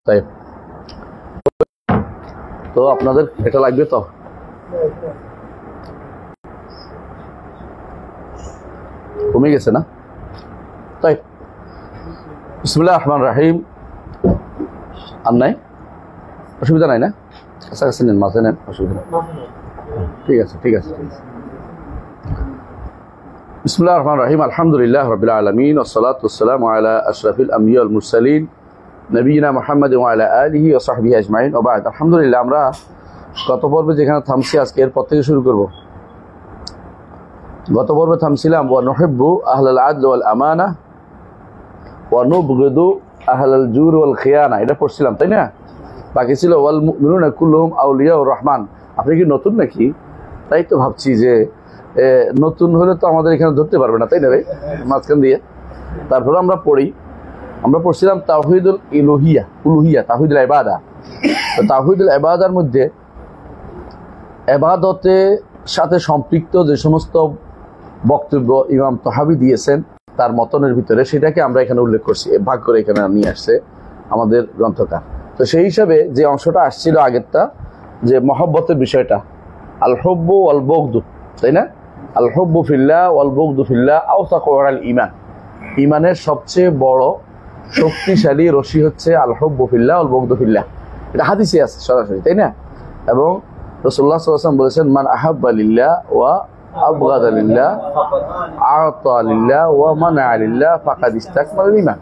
তাই তো আপনাদের এটা লাগবে তো কমে গেছে না তাই বিসমিল্লাহির রহমানির রহিম আর নাই অসুবিধা নাই না কাছাকাছি নেন মাঝে নেন অসুবিধা নেই ঠিক আছে বিসমিল্লাহির রহমানির রহিম আলহামদুলিল্লাহ রাব্বিল আলামিন ওয়াসসালাতু ওয়াসসালামু আলা আশরাফিল আমবিয়া ওয়াল মুরসালিন নবিয়িনা মুহাম্মদ ওয়া আলা আলিহি ওয়া সাহবিহি আজমাইন ওয়া বা'দ আলহামদুলিল্লাহ আমরা গত পর্বে যেখানে থামছি আজকে এরপর থেকে শুরু করব গত পর্বে থামছিলাম ওয়া নুহিব্বু আহলাল আদল ওয়াল আমানা ওয়া নুবগিদু আহলাল জুর ওয়াল খিয়ানা এটা পড়ছিলাম তাই না বাকি ছিল ওয়াল মুমিনুনা কুল্লুহুম আউলিয়াউর রহমান আপনি কি নতুন নাকি তাই তো ভাবছি যে নতুন হলে তো আমাদের এখানে ধরতে পারবে না তাই না রে মাঝখান দিয়ে তারপরে আমরা পড়ছিলাম তাওহীদুল উলুহিয়া তাওহীদুল ইবাদা তো তাওহীদুল ইবাদার মধ্যে ইবাদতের সাথে সম্পৃক্ত যে সমস্ত বক্তব্য ইমাম তাহাবী দিয়েছেন তার মতনের ভিতরে সেটাকে আমরা এখানে উল্লেখ করছি ভাগ করে এখানে নিয়ে আসছে আমাদের গ্রন্থকার তো সেই হিসাবে যে অংশটা আসছিল আগেরটা যে মহব্বতের বিষয়টা আল হুব্বু ওয়াল বুগদু তাই না আল হুব্বু ফিল্লাহ ওয়াল বুগদু ফিল্লাহ আওসাকু আল ঈমান ঈমানের সবচেয়ে বড় শক্তিশালী রশি হচ্ছে আল হুব্বু ফিল্লাহ ওয়াল বুগদু ফিল্লাহ এটা হাদিসে আছে সরাসরি তাই না এবং রাসূলুল্লাহ সাল্লাল্লাহু আলাইহি ওয়াসাল্লাম বলেছেন মান আহাব্বা লিল্লাহ ওয়া আবগাদা লিল্লাহ আ'তা লিল্লাহ ওয়া মানা'a লিল্লাহ ফাকাদ ইসতাকমালাল ঈমান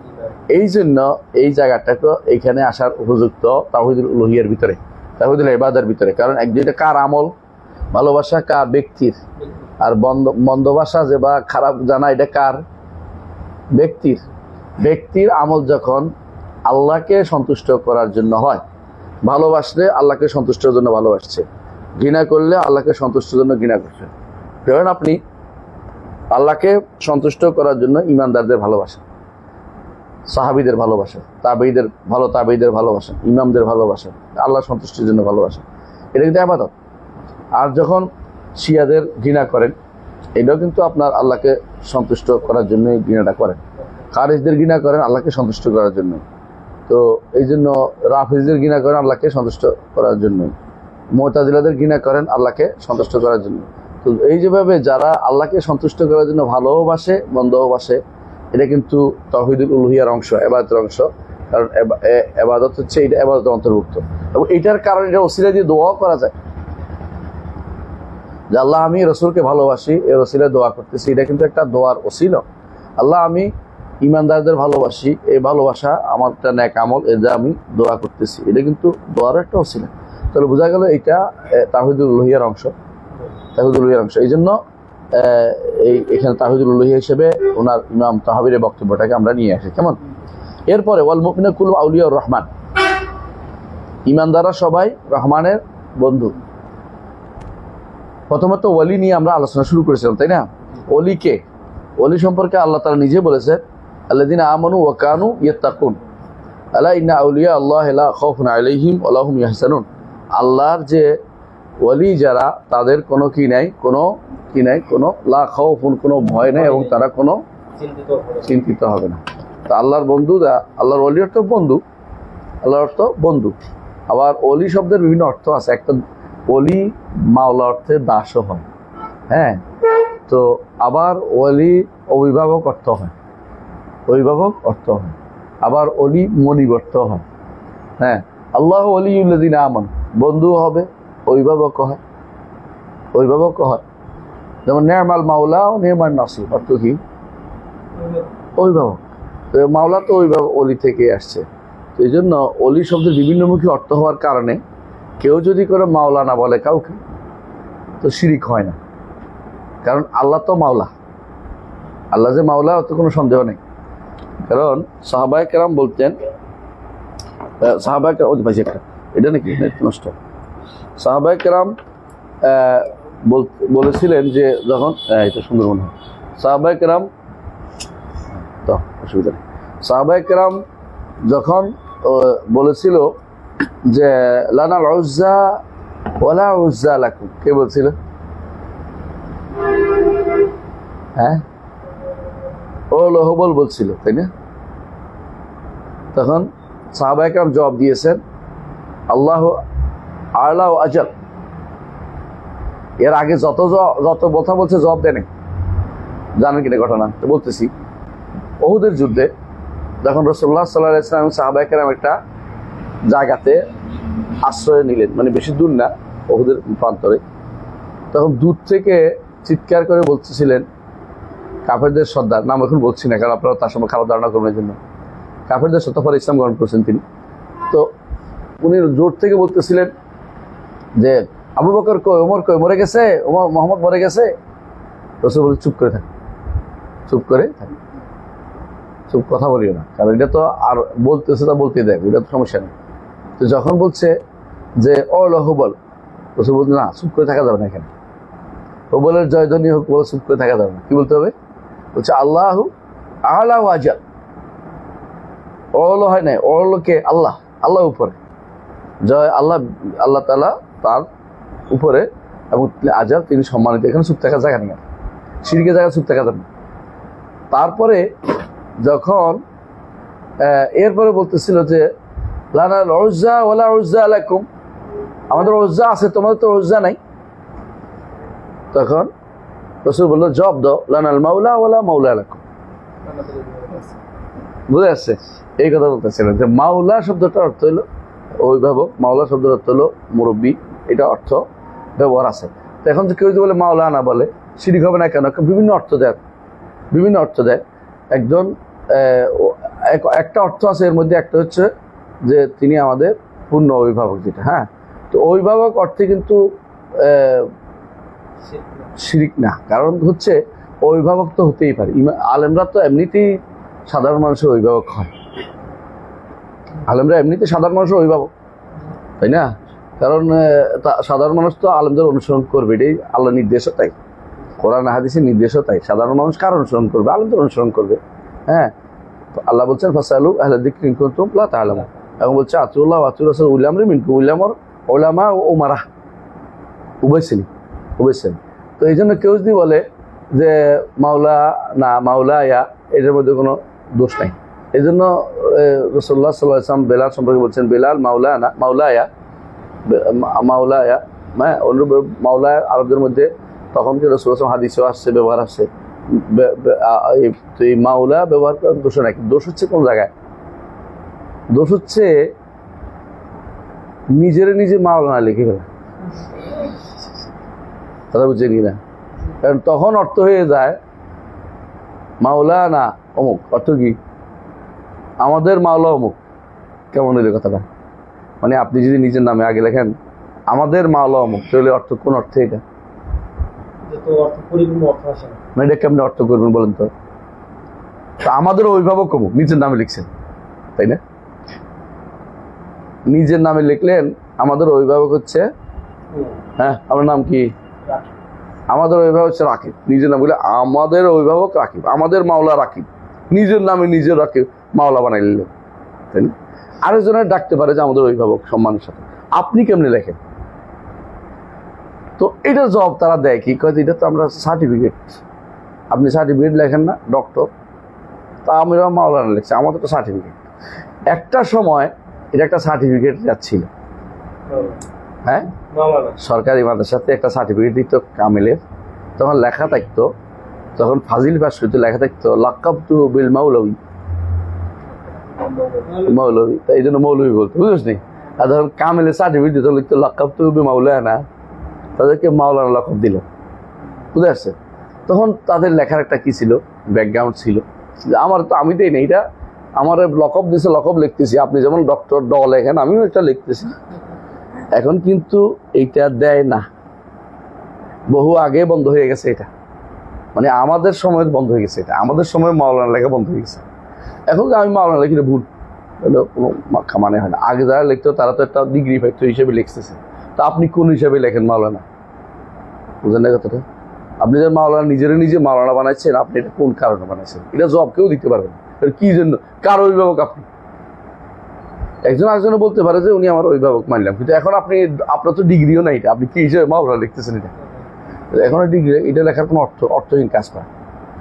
এই জন্য এই জায়গাটাকে এখানে আসার উপযুক্ত তাওহীদুল উলুহিয়ার ভিতরে তাওহীদুল ইবাদার ভিতরে কারণ একদিকে কার আমল ভালোবাসা কার ব্যক্তির আর মন্দবাসা যে বা খারাপ জানা এটা কার ব্যক্তির আমল যখন আল্লাহকে সন্তুষ্ট করার জন্য হয় ভালোবাসলে আল্লাহকে সন্তুষ্টের জন্য ভালোবাসছে ঘৃণা করলে আল্লাহকে সন্তুষ্টের জন্য ঘৃণা করছে কারণ আপনি আল্লাহকে সন্তুষ্ট করার জন্য ইমানদারদের ভালোবাসা সাহাবীদের ভালোবাসা তাবেঈদের ভালোবাসা ইমামদের ভালোবাসা আল্লাহ সন্তুষ্টির জন্য ভালোবাসা এটা কিন্তু ইবাদত আর যখন শিয়াদের ঘৃণা করেন এটাও কিন্তু আপনার আল্লাহকে সন্তুষ্ট করার জন্যই ঘৃণাটা করেন খারিজদের ঘৃণা করেন আল্লাহকে সন্তুষ্ট করার জন্য তো এই জন্য রাফিজদের ঘৃণা করেন আল্লাহকে সন্তুষ্ট করার জন্যই মুতাজিলাদের ঘৃণা করেন আল্লাহকে সন্তুষ্ট করার জন্য তো এই যেভাবে যারা আল্লাহকে সন্তুষ্ট করার জন্য ভালোবাসে মন্দবাসে এটা কিন্তু তাওহীদুল উলুহিয়ার অংশ ইবাদতের অংশ কারণ ইবাদত হচ্ছে এটা ইবাদতের অন্তর্ভুক্ত এবং এটার কারণে এটা ওসিলা দিয়ে দোয়া করা যায় যে আল্লাহ আমি রাসূলকে ভালোবাসি এই ওসিলায় দোয়া করতেছি এটা কিন্তু একটা দোয়ার ওসিলা আল্লাহ আমি ইমানদারদের ভালোবাসি এই ভালোবাসা আমার একটা নেক আমল এটা আমি দোয়া করতেছি এটা কিন্তু দোয়ার একটা ওসিলা তাহলে বোঝা গেল এটা তাওহীদুল উলুহিয়ার অংশ এই জন্য এখানে তাওহীদুল উলুহিয়া হিসেবে ওনার ইমাম তাহাবীর বক্তব্যটাকে আমরা নিয়ে আসি কেমন এরপরে ওয়াল মুমিনুনা কুল্লুহুম আউলিয়াউর রহমান ইমানদাররা সবাই রহমানের বন্ধু প্রথমত ওলি নিয়ে আমরা আলোচনা শুরু করেছিলাম তাই না ওলি সম্পর্কে আল্লাহ তাআলা নিজে বলেছেন আল্লাযীনা আমানু ওয়া কানু ইয়াত্তাকুন আলা ইন্না আউলিয়া আল্লাহি লা খাউফুন আলাইহিম ওয়া লা হুম ইয়াহজানুন আল্লাহর যে ওলি যারা তাদের কোনো কোনো লা খাউফুন কোনো ভয় নেই এবং তারা কোনো চিন্তিত হবে না তো আল্লাহর বন্ধু আল্লাহর ওলি অর্থ বন্ধু আল্লাহর অর্থ বন্ধু আবার ওলি শব্দের বিভিন্ন অর্থ আছে একটা ওলি মাওলা অর্থে দাসও হয় হ্যাঁ তো আবার ওলি অভিভাবক অর্থ হয় আবার ওলি মনিব অর্থ হয় হ্যাঁ আল্লাহু ওলিয়ুল্লাযীনা আমানু বন্ধু হবে অভিভাবক হয় যেমন নি'মাল মাওলা ও নি'মান নাসির অর্থ কি অভিভাবক তো মাওলা তো অভিভাবক ওলি থেকে আসছে তো এই জন্য ওলি শব্দের বিভিন্নমুখী অর্থ হওয়ার কারণে কেউ যদি করে মাওলা না বলে কাউকে তো শিরিক হয় না কারণ আল্লাহ তো মাওলা আল্লাহ যে মাওলা অত কোনো সন্দেহ নেই কারণ সাহাবায়ে কেরাম বলতেন এটা নাকি নষ্ট সাহাবায়ে কেরাম বলেছিলেন যে যখন এটা সুন্দর মনে হয় সাহাবায়ে কেরাম তো অসুবিধা নেই সাহাবায়ে কেরাম যখন বলেছিল যে লানাল উজ্জা ওয়ালা উজ্জা লাকুম কে বলছিল হ্যাঁ ও হবল বলছিল তাই না তখন সাহাবায়ে কেরাম জবাব দিয়েছেন আল্লাহ আ'লা ওয়া আজাল। এর আগে যত কথা বলছে জবাব দেয়। জানেন কিনা ঘটনা? তো বলতেছি, উহুদের যুদ্ধে যখন রাসূলুল্লাহ সাল্লাল্লাহু আলাইহি ওয়াসাল্লাম সাহাবায়ে কেরাম একটা জায়গাতে আশ্রয় নিলেন, মানে বেশি দূর না, উহুদের প্রান্তরে, তখন দূর থেকে চিৎকার করে বলতেছিলেন কাফেরদের সর্দার, নাম এখন বলছি না কারণ আপনারা তার সময় খারাপ ধারণা করবেন এই জন্য, কাফেরদের সর্দার পরে ইসলাম গ্রহণ করেছেন তিনি। তো উনি জোর থেকে বলতেছিলেন যে আবু বকর কই, ওমর কই, মরে গেছে, ওমর মোহাম্মদ মরে গেছে। রাসূল বলে চুপ করে থাক, চুপ করে থাক, চুপ, কথা বলিও না, কারণ এটা তো আর বলতেছে তা বলতে দেয়, এটা তো সমস্যা নেই। তো যখন বলছে যে ও হুবল, রাসূল বলছে না, চুপ করে থাকা যাবে না, এখানে হুবলের জয়ধ্বনি হোক, বলে চুপ করে থাকা যাবে না। কি বলতে হবে? বলছে আল্লাহু আ'লা ওয়া আজাল। ওলো হয় নাই, ওলোকে আল্লাহ, আল্লাহ উপরে, জয় আল্লাহ, আল্লাহ তাআলা তার উপরে, এবং আজাল, তিনি সম্মানিত। এখানে চুপ থাকার জায়গা নেই, শিরকের জায়গায় চুপ থাকা যাবে না। তারপরে যখন এরপরে বলতেছিল যে লানাল উজ্জা ওয়ালা উজ্জা আলাইকুম, আমাদের উজ্জা আছে, তোমাদের তো উজ্জা নাই। তখন রাসূল বলল জবাব দাও লানাল মাওলা ওয়ালা মাওলা আলাইকুম। বুঝে আসছে? এই কথা বলতেছিলেন যে মাওলা শব্দটার অর্থ হলো অভিভাবক, মাওলা শব্দের অর্থ হলো মুরব্বী, এটা অর্থ ব্যবহার আছে। তো এখন কেউ যদি বলে মাওলা না বলে শিরক হবে না কেন? বিভিন্ন অর্থ দেয়, বিভিন্ন অর্থ দেয়। একজন একটা অর্থ আছে, এর মধ্যে একটা হচ্ছে যে তিনি আমাদের পূর্ণ অভিভাবক, যেটা, হ্যাঁ। তো অভিভাবক অর্থে কিন্তু শিরিক না, কারণ হচ্ছে অভিভাবক তো হতেই পারে। আলেমরা তো এমনিতেই সাধারণ মানুষের অভিভাবক হয়, আলেমরা এমনিতে সাধারণ মানুষের অভিভাবক, তাই না? কারণ সাধারণ মানুষ তো আলেমদের অনুসরণ করবে, এটাই আল্লাহ নির্দেশও তাই, কোরআন হাদিসের নির্দেশও তাই। সাধারণ মানুষ কার অনুসরণ করবে? আলেমদের অনুসরণ করবে, হ্যাঁ। আল্লাহ বলছেন ফাসালু আহলা যিকরি ইন কুনতুম লা তা'লামুন, এবং বলছে আতিউল্লাহ ওয়া আতিউর রাসূল উলি আমরি মিনকুম, উলামা ও উমারা, উভয় শ্রেণী। তো এই জন্য কেউ যদি বলে যে মাওলা না মাওলা ইয়া, এটার মধ্যে কোনো দোষ নাই। এই জন্য রাসূলুল্লাহ সাল্লাল্লাহু আলাইহি ওয়াসাল্লাম বেলাল সম্পর্কে বলছেন বেলাল মাওলা না মাওলা ইয়া, হ্যাঁ। মাওলা আরবদের মধ্যে তখন কি রাসূলুল্লাহ হাদিসেও আসছে, ব্যবহার আসছে। এই মাওলা ব্যবহার করার দোষ নাই। দোষ হচ্ছে কোন জায়গায়? দোষ হচ্ছে নিজে মাওলানা লিখে ফেলা, কথা বুঝছেন কিনা? কারণ তখন অর্থ হয়ে যায় মাওলানা অমুক, অর্থ কি আমাদের মাওলা অমুক। কেমন হইলে কথাটা? মানে আপনি যদি নিজের নামে আগে লেখেন আমাদের মাওলা অমুক, তাহলে অর্থ কোন অর্থে? এটা মানে এটা কেমন অর্থ করবেন বলেন তো? আমাদের অভিভাবক অমুক, নিজের নামে লিখছেন, তাই না? নিজের নামে লিখলেন আমাদের অভিভাবক হচ্ছে, হ্যাঁ, আমার নাম কি? আমাদের অভিভাবক হচ্ছে রাকিব, নিজের নাম বলে আমাদের অভিভাবক রাকিব, আমাদের মাওলা রাকিব, নিজের নামে নিজের রাকিব মাওলা বানাই নিলেন, তাই না? আরেকজনের ডাকতে পারে যে আমাদের অভিভাবক সম্মানের সাথে, আপনি কেমনি লেখেন? তো এটা জবাব তারা দেয় কি, কয় এটা তো আমরা সার্টিফিকেট, আপনি সার্টিফিকেট লেখেন না, ডক্টর, তা আমরা মাওলানা লিখছি, আমাদের তো সার্টিফিকেট। একটা সময় এটা একটা সার্টিফিকেট যাচ্ছিল, হ্যাঁ, সরকারি মাদ্রাসাতে একটা সার্টিফিকেট দিত কামিলের, তখন লেখা থাকতো, তখন ফাজিল পাস করতে লেখা থাকতো লাকাবতু বিল মাওলাবি, মৌলবী, তাই এই জন্য মৌলবী বলতো, বুঝলিস নি? আর যখন কামিলের সার্টিফিকেট দিত লিখতো লাকাবতু বিল মাওলানা, তাদেরকে মাওলানা লকব দিল, বুঝতে পারছে? তখন তাদের লেখার একটা কি ছিল, ব্যাকগ্রাউন্ড ছিল, আমার তো আমি দেই না, এটা আমার লকব দিছে, লকব লিখতেছি, আপনি যেমন ডক্টর ড লেখেন, আমিও একটা লিখতেছি। এখন কিন্তু এইটা দেয় না, বহু আগে বন্ধ হয়ে গেছে এটা, মানে আমাদের সময় বন্ধ হয়ে গেছে এটা, আমাদের সময় মাওলানা লেখা বন্ধ হয়ে গেছে। এখন আমি মাওলানা লিখি ভুল, কোনো মানে হয় না। আগে যারা লিখতো তারা তো একটা ডিগ্রি পাইতো হিসেবে লিখতেছে, তা আপনি কোন হিসাবে লেখেন মাওলানা? বুঝেন না কথাটা? আপনি যে মাওলানা নিজে মাওলানা বানাইছেন, আপনি এটা কোন কারণে বানাইছেন? এটা জবাব কেউ দিতে পারবেন না। কি জন্য? কার অভিভাবক আপনি? একজন আরেকজনে বলতে পারে যে উনি আমার অভিভাবক মানলাম, কিন্তু এখন আপনার তো ডিগ্রিও নাই, এটা আপনি কি হিসেবে মাওলানা লিখতেছেন? এটা এখন ডিগ্রি, এটা লেখার কোনো অর্থহীন কাজ পায়,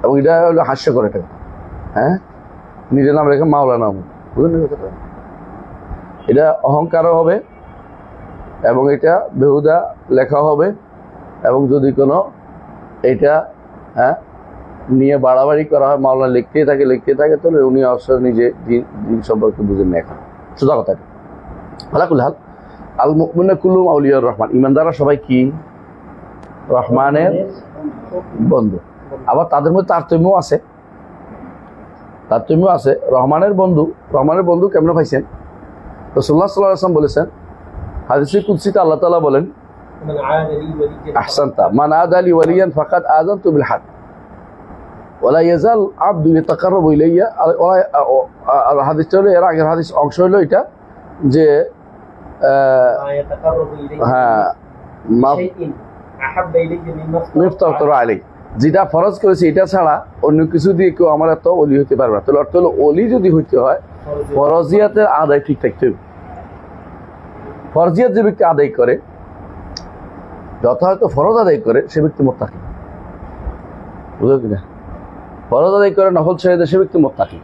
এবং এটা হলো হাস্যকর একটা, হ্যাঁ, নিজের নাম রেখে মাওলানা, বুঝলেন কথাটা? এটা অহংকারও হবে এবং এটা বেহুদা লেখা হবে, এবং যদি কোনো এটা নিয়ে বাড়াবাড়ি করা হয়, মাওলানা লিখতেই থাকে, তাহলে উনি অবশ্য নিজে দিন সম্পর্কে বুঝেন না। এখন সোজা কথা আলাকুল হাল আল মুমিনুনা কুল্লুহুম আউলিয়াউর রহমান, ইমানদাররা সবাই কি রহমানের বন্ধু। আবার তাদের মধ্যে তারতম্য আছে। রহমানের বন্ধু কেমনে পাইছেন? রাসূলুল্লাহ সাল্লাল্লাহু আলাইহি ওয়াসাল্লাম বলেছেন, হাদিসে কুদসিতে আল্লাহ তাআলা বলেন, আহসানতা মান আদালি ওয়ালিয়ান ফাকাদ আযানতু বিল হক ওয়ালা ইয়াজাল আবদু ইয়াতাকাররাবু ইলাইয়া। হাদিসটা হলো, এর আগের হাদিস অংশ হলো এটা যে যেটা ফরজ করেছে এটা ছাড়া অন্য কিছু দিয়ে কেউ আমার এত অলি হতে পারবে না। তাহলে অর্থ হলো অলি যদি হইতে হয় ফরজিয়াতের আদায় ঠিক থাকতে হবে। ফরজিয়াত যে ব্যক্তি আদায় করে, যথাযথ ফরজ আদায় করে, সে ব্যক্তি মুত্তাকি। বুঝলো কিনা? ফরজ আদায় করে নফল ছেড়ে দেয়, সে ব্যক্তি মুত্তাকি।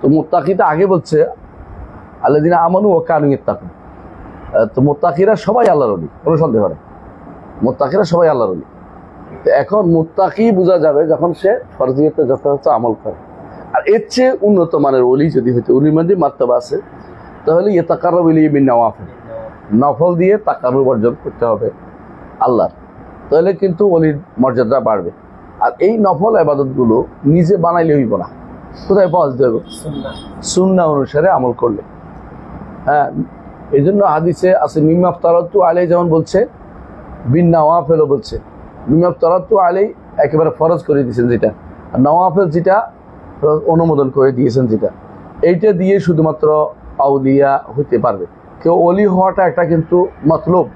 তো মুত্তাকিটা আগে বলছে আল্লাযিনা আমানু ওয়া কানু ইয়াত্তাকুন। তো মুত্তাকিরা সবাই আল্লাহর ওলি, কোনো সন্দেহ নেই, মুত্তাকিরা সবাই আল্লাহর ওলি। তো এখন মুত্তাকি বোঝা যাবে যখন সে ফরজিয়াতে যথাযথ আমল করে। আর এর চেয়ে উন্নত মানের ওলি যদি হইতে, ওলির মধ্যে মার্তবা আছে, তাহলে ইয়াতাকাররাবু ইলাইহি বিন নওয়াফিল, নফল দিয়ে তাকাররুব অর্জন করতে হবে আল্লাহর, তাহলে কিন্তু ওলির মর্যাদা বাড়বে। আর এই নফল ইবাদতগুলো নিজে বানাইলে হইব না, কোথায় পাওয়া যেতে হবে? সুন্নাহ অনুসারে আমল করলে। হ্যাঁ, এই জন্য হাদিসে আছে মিম্মা আফতারাতু আলাইহি, যেমন বলছে বিন নওয়াফিলও বলছে। মিম্মা আফতারাতু আলাইহি একেবারে ফরজ করে দিয়েছেন যেটা, আর নওয়াফিল যেটা অনুমোদন করে দিয়েছেন যেটা, এইটা দিয়ে শুধুমাত্র আউলিয়া হইতে পারবে। কেউ অলি হওয়াটা একটা কিন্তু মতলব,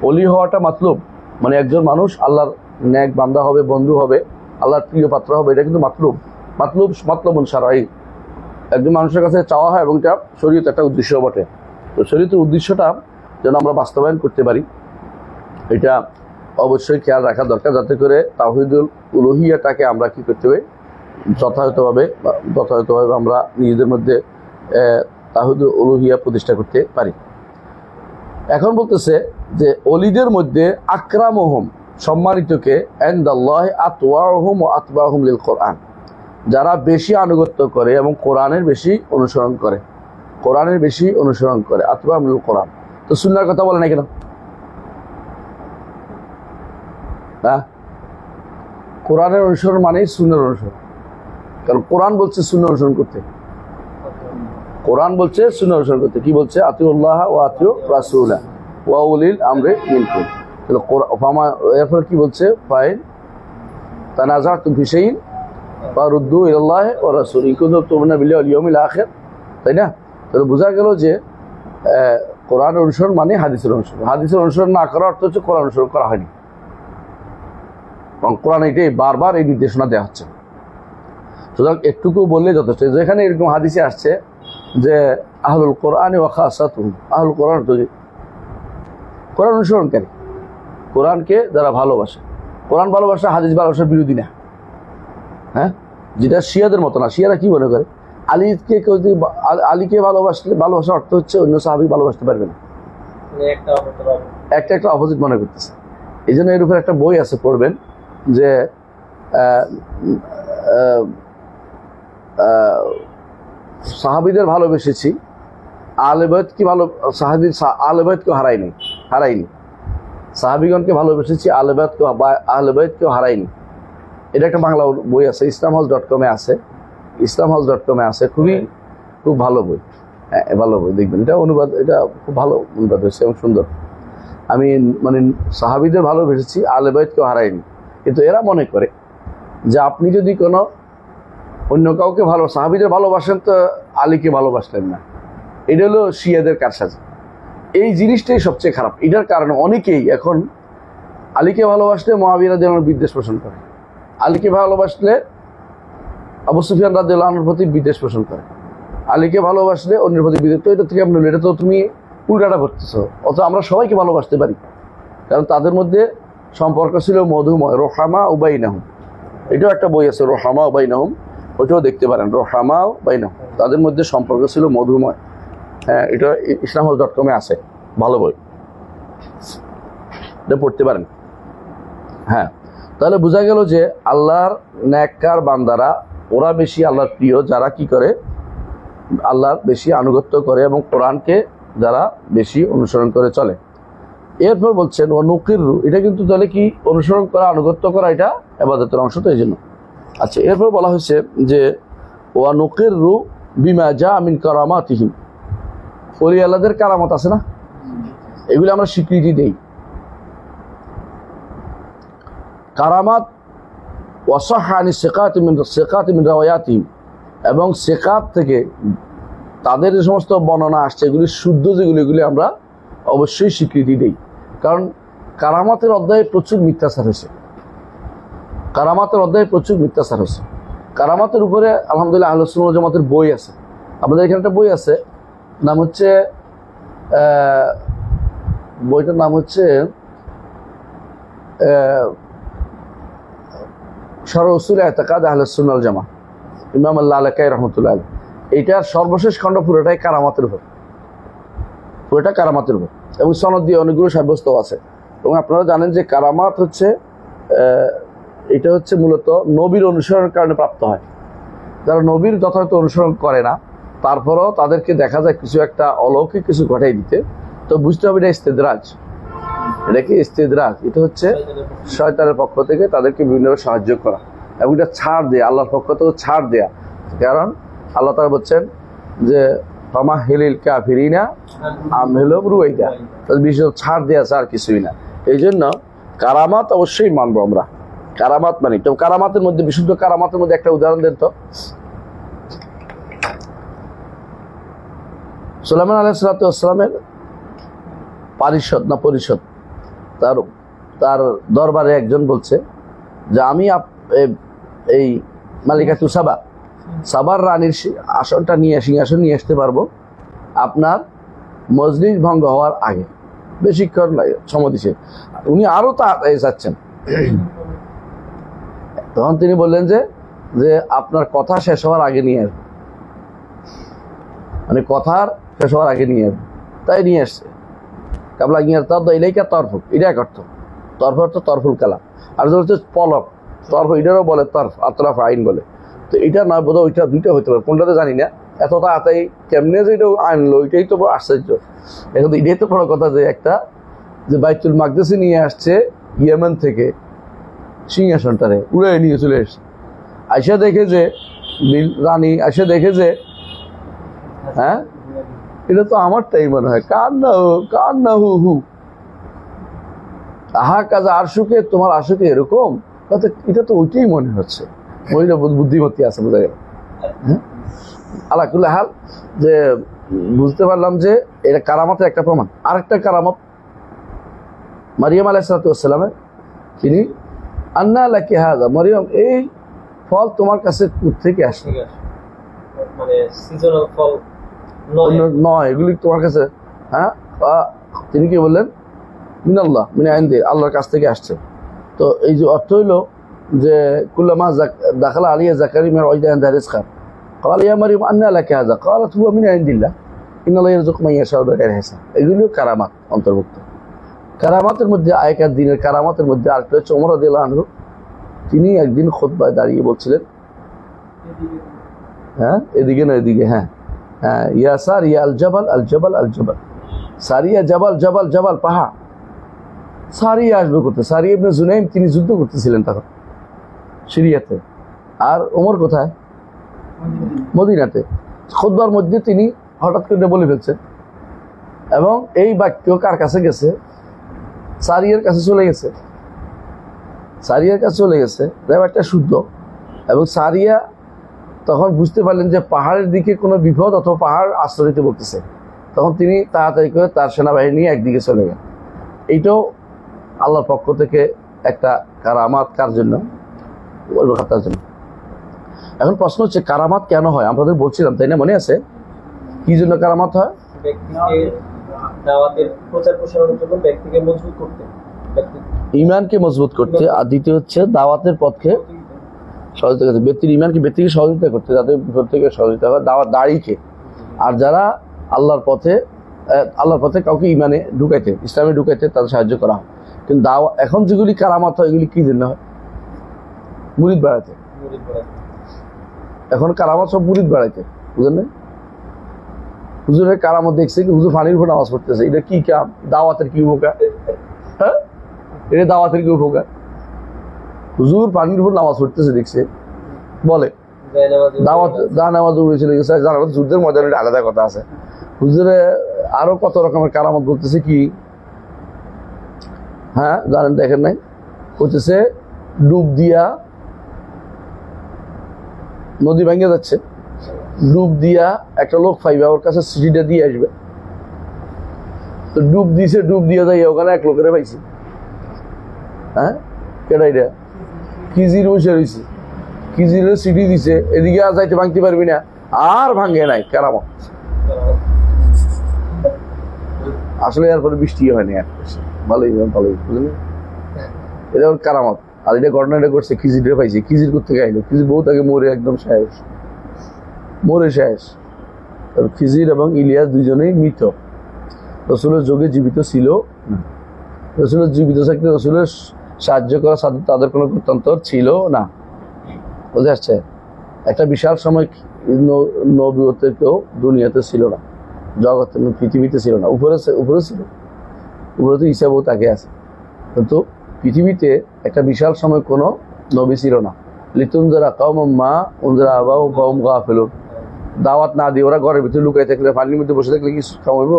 অলি হওয়াটা মতলব, মানে একজন মানুষ আল্লাহর নেক বান্দা হবে, বন্ধু হবে, আল্লাহর প্রিয় পাত্র হবে, এটা কিন্তু মতলবুন শারঈ। একজন মানুষের কাছে চাওয়া হয় এবং এটা শরীয়তের একটা উদ্দেশ্য বটে। তো শরীয়তের উদ্দেশ্যটা যেন আমরা বাস্তবায়ন করতে পারি, এটা অবশ্যই খেয়াল রাখা দরকার, যাতে করে তাওহীদুল উলুহিয়াটাকে আমরা কি করতে হবে, যথাযথভাবে আমরা নিজেদের মধ্যে তাওহীদুল উলুহিয়া প্রতিষ্ঠা করতে পারি। এখন বলতেছে যে অলিদের মধ্যে আকরামুহুম, সম্মানিতকে, ইনদাল্লাহি আতওয়াহুম ওয়া আতবাহুম লিল কোরআন, যারা বেশি আনুগত্য করে এবং কোরআনের বেশি অনুসরণ করে, আতবাহুম লিল কোরআন। তো সুন্নাহর কথা বলে না কেন? কোরআনের অনুসরণ মানেই সুন্নাহর অনুসরণ, কারণ কোরআন বলছে সুন্নাহ অনুসরণ করতে। কি বলছে? আতিউল্লাহ ওয়া আতিউ রাসূলা ওয়া উলিল আমরি মিনকুম। এরপর কি বলছে? ফাইন তানাযাতুম ফি শাইইন ফারুদ্দু ইলাল্লাহি ওয়া রাসূলি ইন কুনতুম তু'মিনুনা বিল্লাহি ওয়াল ইয়াউমিল আখির। তাই না? তাহলে বোঝা গেল যে কোরআন অনুসরণ মানে হাদিসের অনুসরণ না করার অর্থ হচ্ছে কোরআন অনুসরণ করা হয়নি, কারণ কোরআন এটাই বারবার এই নির্দেশনা দেওয়া হচ্ছে। সুতরাং একটুকু বললে যথেষ্ট। যেখানে এরকম হাদিসে আসছে যে আহলুল কোরআন ওয়া খাসাতুহুম, আহলুল কোরআন তো কোরআন অনুসরণকারী, কোরআনকে যারা ভালোবাসে, কোরআন ভালোবাসা হাদিস ভালোবাসার বিরোধী না। হ্যাঁ, যেটা শিয়াদের মতো না। শিয়ারা কি মনে করে? আলীকে ভালোবাসার অর্থ হচ্ছে অন্য সাহাবী ভালোবাসতে পারবে না, একটা অপোজিট মনে করতেছে। এই জন্য এর উপর একটা বই আছে, পড়বেন, যে সাহাবীদের ভালোবেসেছি, আহলে বাইতকে আহলে বাইতকেও হারাইনি, সাহাবীগণকে ভালোবেসেছি, আহলে বাইতকেও হারাইনি। এটা একটা বাংলা বই আছে, islamhouse.com-এ আছে, খুব ভালো বই। হ্যাঁ, ভালো বই, দেখবেন। এটা অনুবাদ, এটা খুব ভালো অনুবাদ হয়েছে এবং সুন্দর। আমি মানে সাহাবীদের ভালোবেসেছি, আহলে বাইতকেও হারাইনি। কিন্তু এরা মনে করে যে আপনি যদি কোনো অন্য কাউকে সাহাবীদের ভালোবাসেন তো আলীকে ভালোবাসলেন না। এটা হলো শিয়াদের কারসাজি। এই জিনিসটাই সবচেয়ে খারাপ। এটার কারণে অনেকেই এখন আলীকে ভালোবাসলে মুআবিয়া রাদিয়াল্লাহু আনহু বিদ্বেষ পোষণ করে, আলীকে ভালোবাসলে আবু সুফিয়ান রাদিয়াল্লাহু আনহুর প্রতি বিদ্বেষ পোষণ করে, আলীকে ভালোবাসলে অন্যের প্রতি বিদ্বেষ। তো এটা থেকে আপনি, এটা তো তুমি উল্টাটা করতেছো। অথচ আমরা সবাইকে ভালোবাসতে পারি, কারণ তাদের মধ্যে সম্পর্ক ছিল মধুময়। রোহামা উবাইনাহুম, এটাও একটা বই আছে, রোহামা উবাইনাহুম, ওইটাও দেখতে পারেন। রোহামা উবাইনাহুম, তাদের মধ্যে সম্পর্ক ছিল মধুময়। হ্যাঁ, এটা islamhouse.com এ আছে, ভালো বই, এটা পড়তে পারেন। হ্যাঁ, তাহলে বোঝা গেল যে আল্লাহর নেককার বান্দারা ওরা বেশি আল্লাহর প্রিয় যারা কি করে, আল্লাহর বেশি আনুগত্য করে এবং কোরআনকে যারা বেশি অনুসরণ করে চলে। এরপর বলছেন ও নুকিরু, এটা কিন্তু তাহলে কি অনুসরণ করা, আনুগত্য করা, এটা ইবাদতের অংশ, তো এই জন্য। আচ্ছা, এরপর বলা হয়েছে যে ওয়া নুকিরু বিমা জা মিন কারামাতিহিম, ওলি আল্লাহদের কারামত আছে না, এগুলো আমরা স্বীকৃতি দেই। কারামাত ওয়াসাহানি সিকাত মিন রাওয়ায়াতিহিম, এবং সিকাত থেকে তাদের যে সমস্ত বর্ণনা আসছে এগুলি শুদ্ধ যেগুলি, এগুলি আমরা অবশ্যই স্বীকৃতি দেই। কারণ কারামাতের অধ্যায়ে প্রচুর মিথ্যাচার হয়েছে, কারামাতের অধ্যায়ে প্রচুর মিথ্যাচার হয়েছে। কারামাতের উপরে আলহামদুলিল্লাহ আহলে সুন্নাহ ওয়াল জামাতের বই আছে, আমাদের এখানে একটা বই আছে, নাম হচ্ছে বইটার নাম হচ্ছে শরহ উসুল ইতিকাদ আহলে সুন্নাহ ওয়াল জামাহ, ইমাম আল-লালাকাই রাহমাতুল্লাহ আলাইহি। এইটার সর্বশেষ খণ্ড পুরোটাই কারামাতের উপর, পুরোটা কারামাতের উপর, এবং সনদ দিয়ে অনেকগুলো সাব্যস্ত আছে। এবং আপনারা জানেন যে কারামাত হচ্ছে এটা হচ্ছে মূলত নবীর অনুসরণের কারণে প্রাপ্ত হয়। যারা নবীর যথাযথ অনুসরণ করে না, তারপরও তাদেরকে দেখা যায় কিছু একটা অলৌকিক কিছু ঘটাই দিতে, তো বুঝতে হবে এটা ইস্তেদরাজ। এটা কি ইস্তেদরাজ? এটা হচ্ছে শয়তানের পক্ষ থেকে তাদেরকে বিভিন্নভাবে সাহায্য করা, এবং এটা ছাড় দেয়া, আল্লাহর পক্ষ থেকে ছাড় দেয়া। কারণ আল্লাহ তাআলা বলছেন যে ফামাহিলিল কাফিরিনা আমহিলহুম রুয়াইদা, বিশেষ ছাড় দেয়া আর কিছুই না। এই জন্য কারামাত অবশ্যই মানবো আমরা, কারামাত মানি। তো কারামাতের মধ্যে, বিশুদ্ধ কারামাতের মধ্যে একটা উদাহরণ দেন তো। সুলাইমান আলাইহিস সালাতু ওয়াস সালামের পরিষদ, তার দরবারে একজন বলছে যে আমি এই মালিকাতু সাবার রানীর আসনটা নিয়ে, সিংহাসন নিয়ে আসতে পারবো আপনার মজলিস ভঙ্গ হওয়ার আগে। বেশিক্ষণ সময় দিচ্ছে, উনি আরো তাড়াতাড়ি চাচ্ছেন। তখন তিনি বললেন যে আপনার কথা শেষ হওয়ার আগে নিয়ে আসবো, মানে কথার শেষ হওয়ার আগে নিয়ে আসবো। তাই নিয়ে আসছে। কাবলা গিয়ার তর্দ ইলাইকা তরফুক, এটা এক অর্থ। তরফ অর্থ তরফুল কালাম, আর যেটা হচ্ছে পলক, তরফ এটারও বলে তরফ, আতরাফ আইন বলে। তো এটা নয়, বোধ হয় ওইটা দুইটা হইতে পারে, কোনটাতে জানি না। এতটা আতাই কেমনে যে এটা আনলো, এটাই তো বড় আশ্চর্য। এখন এটাই তো বড় কথা যে একটা যে বাইতুল মাকদেসে নিয়ে আসছে ইয়েমেন থেকে সিংহাসনটারে উড়ে নিয়ে চলে এসছে। আইসা দেখে যে রানী আইসা দেখে যে হ্যাঁ, এটা তো আমারটাই মনে হয়, কার না হু হু আহা কাজা আরশুকে, তোমার আশুকে এরকম, এটা তো ওইটাই মনে হচ্ছে। মহিলা বুদ্ধিমতী আছে, বোঝা গেল। আল্লাহ কুল্লা হাল, যে বুঝতে পারলাম যে এটা কারামতের একটা প্রমাণ। আরেকটা কারামত মারিয়াম আলাইহিস সালাতু ওয়াস সালামের, তিনি আন্না লাকি হাযা, মারিয়াম এই ফল তোমার কাছে থেকে আসে, মানে সিজনাল ফল নয়, এগুলি তোমার কাছে। হ্যাঁ, তিনি কি বললেন? মিনাল্লাহ, মিন ইনদি, আল্লাহর কাছ থেকে আসছে। তো এই যে অর্থ হইল যে কুল্লামা দাখালা আলিয়া জাকারিয়া মিন ওয়াইদা ইনদা রিজকা ক্বাল ইয়া মারিয়াম আন্না লাকি হাযা ক্বালাত হুয়া মিন ইনদিল্লাহ ইন্নাল্লাহা ইয়ারযুকু মান ইয়াশাউ বিগাইরি হিসাব। এগুলিও কারামাত অন্তর্ভুক্ত। কারামাতের মধ্যে আগেকার দিনের কারামাতের মধ্যে আরেকটা হচ্ছে ওমর রাদিয়াল্লাহু আনহু, তিনি একদিন খুতবায় দাঁড়িয়ে বলছিলেন, হ্যাঁ এদিকে না এদিকে, হ্যাঁ হ্যাঁ, ইয়া সারিয়া আল জাবাল আল জাবাল আল জাবাল, সারিয়া জাবাল জাবাল জাবাল পাহাড়। সারিয়া আসবে করতে, সারিয়া ইবনে জুনাইম তিনি যুদ্ধ করতেছিলেন তখন সিরিয়াতে, আর ওমর কোথায়? মদিনাতে। খুতবার মধ্যে তিনি হঠাৎ করে বলে ফেলছেন, এবং এই বাক্য কার কাছে গেছে? সারিয়ার কাছে চলে গেছে, সারিয়ার কাছে চলে গেছে। ব্যাপারটা শুদ্ধ। এবং সারিয়া তখন বুঝতে পারলেন যে পাহাড়ের দিকে কোনো বিপদ অথবা পাহাড় আশ্রয় দিতে বলতেছে, তখন তিনি তাড়াতাড়ি করে তার সেনাবাহিনী নিয়ে একদিকে চলে গেলেন। এইটাও আল্লাহর পক্ষ থেকে একটা কারামাত। কার জন্য? তার জন্য। এখন প্রশ্ন হচ্ছে কারামাত কেন হয়? আপনাদের বলছিলাম, তাই না? মনে আছে কি জন্য কারামাত হয়? ইমানকে মজবুত করতে, আর দ্বিতীয় হচ্ছে দাওয়াতের পথে সহযোগিতা করতে, ব্যক্তির ইমানকে ব্যক্তিকে সহযোগিতা করতে, যাতে বিপদ থেকে সহযোগিতা হয়, দাওয়াত দাঁড়িয়ে। আর যারা আল্লাহর পথে কাউকে ইমানে ঢুকাইতে, ইসলামে ঢুকাইতে তাদের সাহায্য করা হয়। কিন্তু এখন যেগুলি কারামাত হয় এগুলি কি জন্য হয়? মুরিদ বাড়াইতে। এখন কারামাত সব মুরিদ বাড়াইতে, বুঝলেন না? হুজুরের কারামত দেখছে কি হুজুর পানির উপর নামাজ পড়তেছে, এটা কি কাম? দাওয়াতের কি উপকার? হ্যাঁ, এটা দাওয়াতের কি উপকার? হুজুর পানির উপর নামাজ পড়তেছে দেখছে, বলে দাওয়াত নামাজ উড়ে চলে গেছে। জানাবো যুদ্ধের ময়দানের আলাদা কথা আছে। হুজুরে আরো কত রকমের কারামত বলতেছে কি, হ্যাঁ জানেন, দেখেন নাই, বলতেছে ডুব দিয়া নদী ভেঙে যাচ্ছে, ডুব দিয়া একটা লোক পাইবে, ওর কাছে সিটিটা দিয়ে আসবে। তো ডুব দিছে, ডুব দিয়ে যাই ওখানে এক লোকের পাইছি। হ্যাঁ, কেডা এটা? কিজির বসে রয়েছে, কিজিরের সিটি দিছে, এদিকে আর যাইতে ভাঙতে পারবি না, আর ভাঙে নাই কারামত। আসলে এরপরে বৃষ্টি হয়নি, ভালোই বুঝলেন, এটা ওর কারামত। আর এটা ঘটনাটা করছে খিজিরে পাইছে, খিজির করতে গাইলো, খিজির বহু তাকে মরে একদম শেষ, মরে শেষ। খিজির এবং ইলিয়াস দুইজনেই মৃত, রসুলের যুগে জীবিত ছিল না। রসুলের জীবিত থাকলে রসুলের সাহায্য করা তাদের কোনো গত্যন্তর ছিল না, বুঝে আসছে? একটা বিশাল সময় নবীয়তের কেউ দুনিয়াতে ছিল না, জগতে পৃথিবীতে ছিল না, উপরে ছিল, উপরে তো ঈসা বহু তাকে আছে, কিন্তু পৃথিবীতে একটা বিশাল সময় কোনো নবী ছিল না। লিতুনজারা কওমান মা উনজারা আবাহুম ফাহুম গাফিলুন। দাওয়াত না দিয়ে ওরা ঘরের ভিতরে লুকাই থাকলে, পানির মধ্যে বসে থাকলে কি খাওয়াইব?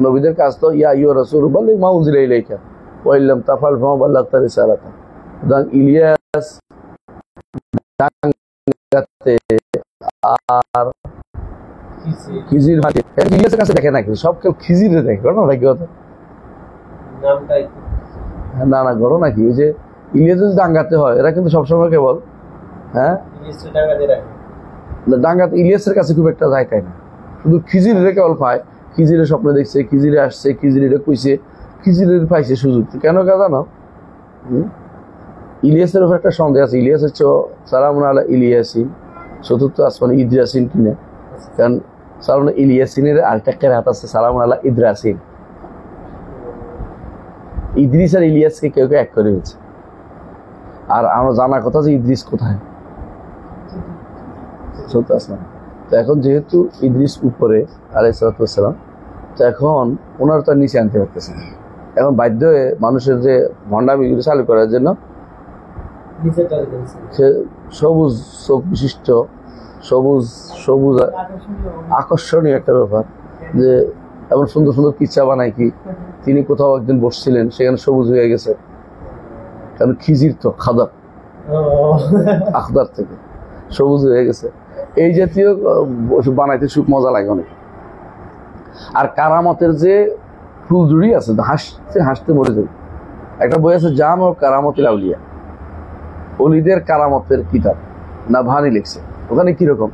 নবীদের কাজ তো ইয়া আইয়ুহা রাসূল বাল্লিগ মা উনজিলা ইলাইকা ওয়া ইল্লাম তাফআল ফামা বাল্লাগতা রিসালাতা। সুতরাং ইলিয়াস আর খিজির ইলিয়াসের কাছে দেখে নাকি সব কেউ খিজিরে দেখে, ঘটনা নাকি কথা? না না, ঘটনা নাকি ওই যে ইলিয়াস যদি ডাঙ্গাতে হয়, এরা কিন্তু সবসময় কেবল হ্যাঁ ডাঙ্গাতে ইলিয়াসের কাছে খুব একটা যায় না, শুধু খিজিরে কেবল পায়। খিজিরে স্বপ্নে দেখছে, খিজিরে আসছে, খিজিরে কইছে, খিজিরে পাইছে সুযোগ। কেন কা জানো? ইলিয়াসের উপর একটা সন্দেহ আছে। ইলিয়াস হচ্ছে সালামুন আলা ইলিয়াসিন, চতুর্থ আসমানে ইদ্রাসিন কিনে, কারণ সালামুন ইলিয়াসিনের আরেকটা কেরাত আছে সালামুন আলা ইদ্রাসিন। ইদ্রিস আর ইলিয়াসকে কেউ কেউ এক করে হয়েছে। আর আমরা জানার কথা যে ইদ্রিস কোথায়, চতুর্থ আসমানে। তো এখন যেহেতু ইদ্রিস উপরে আলাইহিস সালাম, তো এখন ওনার তো নিচে আনতে পারতেছে না। এখন বাধ্য হয়ে মানুষের যে ভণ্ডামিগুলো চালু করার জন্য সে সবুজ চোখ বিশিষ্ট, সবুজ সবুজ আকর্ষণীয় একটা ব্যাপার, যে এমন সুন্দর সুন্দর কিচ্ছা বানায় কি তিনি কোথাও একদিন বসছিলেন, সেখানে সবুজ হয়ে গেছে, কারণ খিজির তো খাদার আখদার থেকে সবুজ হয়ে গেছে। এই জাতীয় বানাইতে খুব মজা লাগে অনেক। আর কারামতের যে ফুলঝুড়ি আছে, হাসতে হাসতে মরে যাবে। একটা বই আছে জাম ও কারামতের আউলিয়া, অলিদের কারামতের কিতাব, না ভানি লিখছে। ওখানে কিরকম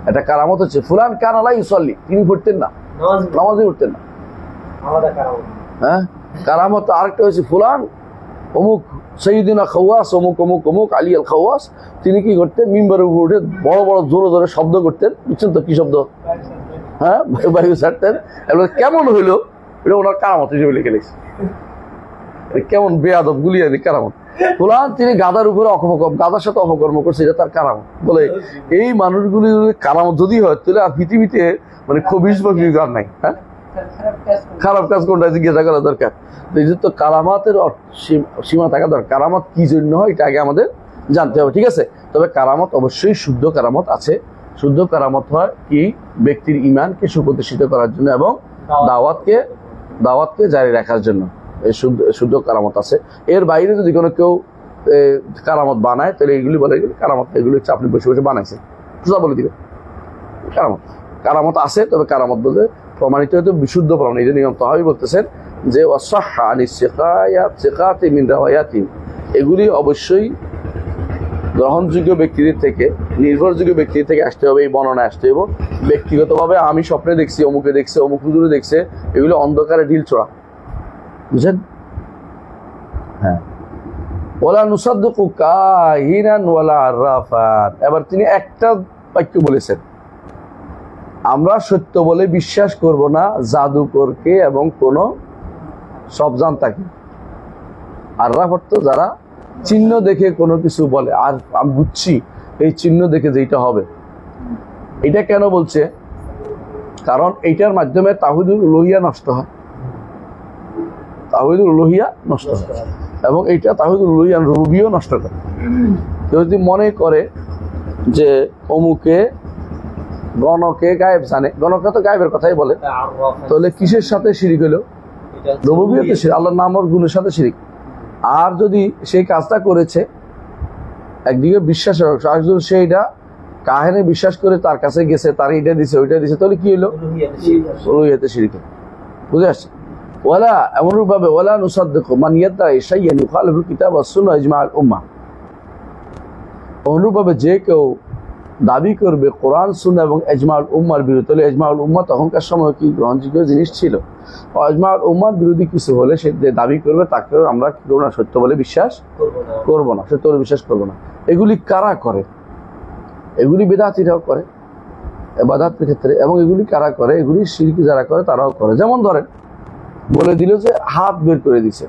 একটা কারামত হচ্ছে, ফুলান কানালা ইউসল্লি, তিনি পড়তেন না, নামাজই পড়তেন না। হ্যাঁ, কারামত আরেকটা হচ্ছে ফুলান অমুক সৈয়দিনা খাওয়াস, অমুক অমুক অমুক আলী আল খাওয়াস, তিনি কি করতেন? মিম্বারের উপর উঠে বড় বড় জোরে জোরে শব্দ করতেন, বুঝছেন তো কি শব্দ? হ্যাঁ, বায়ু ছাড়তেন। এবার কেমন হইলো এটা ওনার কারামত হিসেবে লিখে লিখছে। কেমন বেয়াদব গুলিয়ানি কারামত। ফুলান তিনি গাদার উপরে গাদার সাথে অপকর্ম করছে, এটা তার কারামত। বলে এই মানুষগুলি কারামত যদি হয় তাহলে আর পৃথিবীতে মানে খবিস বা কিছু আর নাই। হ্যাঁ, খারাপ কাজ কোনটা জিজ্ঞাসা করা দরকার। তো কারামাতের সীমা থাকা দরকার। কারামত কি জন্য হয় এটা আগে আমাদের জানতে হবে, ঠিক আছে? তবে কারামত অবশ্যই শুদ্ধ কারামত আছে। শুদ্ধ কারামত হয় কি ব্যক্তির ইমানকে সুপ্রতিষ্ঠিত করার জন্য এবং দাওয়াতকে জারি রাখার জন্য এই শুদ্ধ কারামত আছে। এর বাইরে যদি কোনো কেউ কারামত বানায় তাহলে এগুলি বলে কারামত, এগুলি হচ্ছে আপনি বসে বসে বানাইছেন, সোজা বলে দিবে কারামত আছে। তবে কারামত বলতে প্রমাণিত হয়তো বিশুদ্ধ প্রমাণ। এই যে নিয়ম তহাবি বলতেছেন যে এগুলি অবশ্যই গ্রহণযোগ্য ব্যক্তিদের থেকে, নির্ভরযোগ্য ব্যক্তিদের থেকে আসতে হবে, এই বর্ণনা আসতে হবে। ব্যক্তিগতভাবে আমি স্বপ্নে দেখছি, অমুকে দেখছে, অমুক হুজুরে দেখছে, এগুলো অন্ধকারে ঢিল ছোড়া, বুঝছেন? হ্যাঁ, ওয়ালা নুসাদ্দিকু কাহিনান ওয়ালা আরাফান। এবার তিনি একটা বাক্য বলেছেন, আমরা সত্য বলে বিশ্বাস করব না জাদুকরকে এবং কোন সবজান্তাকে। আর রাফত যারা চিহ্ন দেখে কোনো কিছু বলে, আর আমি বুঝছি এই চিহ্ন দেখে যেটা হবে। এটা কেন বলছে? কারণ এইটার মাধ্যমে তাওহীদুল উলুহিয়া নষ্ট হয়, তাওহীদুল উলুহিয়া নষ্ট হয়, এবং এইটা তাওহীদুল উলুহিয়া রুবিও নষ্ট করে। কেউ যদি মনে করে যে অমুকে গণকে গায়েব জানে, গণকে তো গায়েবের কথাই বলে, তাহলে কিসের সাথে শিরিক হলো? রুবুবিয়তে শিরিক, আল্লাহর নাম ও গুণের সাথে শিরিক। আর যদি সেই কাজটা করেছে একদিকে বিশ্বাসের অংশ, আর যদি সেইটা কাহিনী বিশ্বাস করে তার কাছে গেছে, তার এটা দিছে ওইটা দিছে, তাহলে কি হলো? উলুহিয়াতে শিরিক। বুঝে আসছে? ওয়ালা এমনরূপ ভাবে ওয়ালা নুসাদ্দিকু মান ইয়াদদাই শাইয়ান ইউখালিফুল কিতাব ওয়াস সুন্নাহ ইজমাউল উম্মাহ। অনুরূপভাবে যে কেউ দাবি করবে কোরআন সুন্নাহ এবং ইজমাউল উম্মাহর বিরুদ্ধে, তাহলে ইজমাউল উম্মাহ তখনকার সময় কি গ্রহণযোগ্য জিনিস ছিল? ইজমাউল উম্মাহর বিরোধী কিছু হলে সে দাবি করবে, তাকে আমরা কি করবো না? সত্য বলে বিশ্বাস করব না, সত্য বলে বিশ্বাস করবো না। এগুলি কারা করে? এগুলি বেদাতীরাও করে ইবাদতের ক্ষেত্রে, এবং এগুলি কারা করে? এগুলি শিরক যারা করে তারাও করে। যেমন ধরেন বলে দিল যে হাত বের করে দিছে,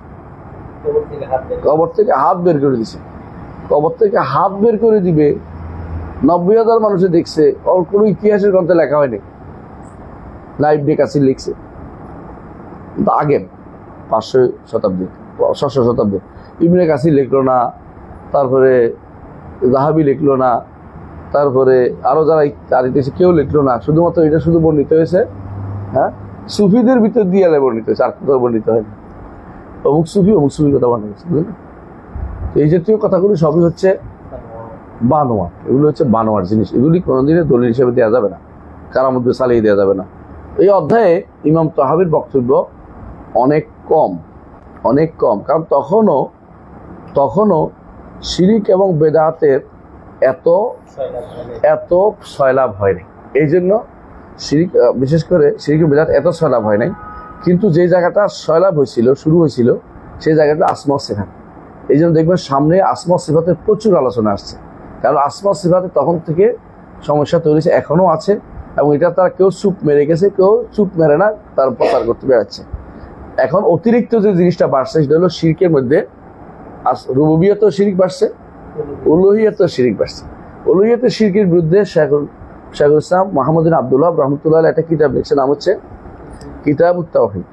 কবর থেকে হাত বের করে দিছে, কবর থেকে হাত বের করে দিবে, 90,000 মানুষে দেখছে, ওর কোনো ইতিহাসের গ্রন্থে লেখা হয়নি, লাইভ ডেকাসির লিখছে। কিন্তু আগে 500 শতাব্দী 600 শতাব্দী ইবনে কাসির লিখলো না, তারপরে যাহাবি লিখলো না, তারপরে আরো যারা ইতিহাসে কেউ লিখলো না। শুধুমাত্র এটা শুধু বর্ণিত হয়েছে, হ্যাঁ, সুফিদের ভিতর দিয়ে বর্ণিত হয়েছে, আর কোথাও বর্ণিত হয়নি। অমুক সুফি কথা বর্ণিত হয়েছে, বুঝলেন? এই জাতীয় কথাগুলি সবই হচ্ছে বানোয়াট। এগুলো হচ্ছে বানোয়ার জিনিস, এগুলি কোনোদিনই দলিল হিসেবে দেওয়া যাবে না, কারামত চালিয়ে দেওয়া যাবে না। এই অধ্যায়ে ইমাম তাহাবির বক্তব্য অনেক কম, অনেক কম, কারণ তখনও শিরিক এবং বেদাতের এত সয়লাভ হয়নি। এই জন্য শিরিক, বিশেষ করে শিরিক বেদাত এত সয়লাভ হয় নাই। কিন্তু যে জায়গাটা সয়লাভ হয়েছিল, শুরু হয়েছিল, সেই জায়গাটা আসমা সিফাত। এই জন্য দেখবেন সামনে আসমা সিফাতের প্রচুর আলোচনা আসছে, কারণ আসমা সিফাতে তখন থেকে সমস্যা তৈরি হয়েছে, এখনো আছে, এবং এটা তারা কেউ চুপ মেরে গেছে, কেউ চুপ মেরে না, তার প্রচার করতে বেড়াচ্ছে। এখন অতিরিক্ত যে জিনিসটা বাড়ছে সেটা হলো শিরকের মধ্যে রুবুবিয়ত শিরিক বাড়ছে, উলুহিয়ত শিরিক বাড়ছে। উলুহিয়ত শিরকের বিরুদ্ধে শেখুল ইসলাম মুহাম্মদ বিন আব্দুল্লাহ রাহমাতুল্লাহ আলাইহি একটা কিতাব লিখছে, নাম হচ্ছে কিতাবুত তাওহীদ,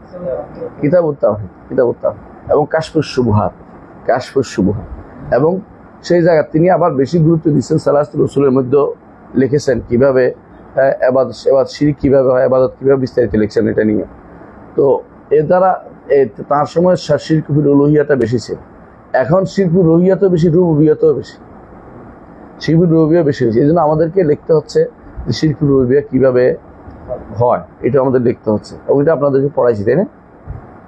এবং কাশফুস শুবহাত, এবং সেই জায়গা তিনি আবার বেশি গুরুত্ব দিচ্ছেন সালাতুল উসুলের মধ্যে লিখেছেন কিভাবে ইবাদত শিরক কিভাবে হয়, ইবাদত কিভাবে বিস্তারিত লিখছেন এটা নিয়ে। তো এর দ্বারা তার সময় শিরকুল উলুহিয়াটা বেশি ছিল, এখন শিরকুল উলুহিয়াত বেশি, রুবুবিয়তও বেশি, শিরকুল রুবুবিয়ত বেশি হয়েছে। এই জন্য আমাদেরকে লিখতে হচ্ছে যে শিরকুল রুবুবিয়ত কিভাবে হয়, এটা আমাদের লিখতে হচ্ছে, এবং এটা আপনাদেরকে পড়াইছি, তাই না?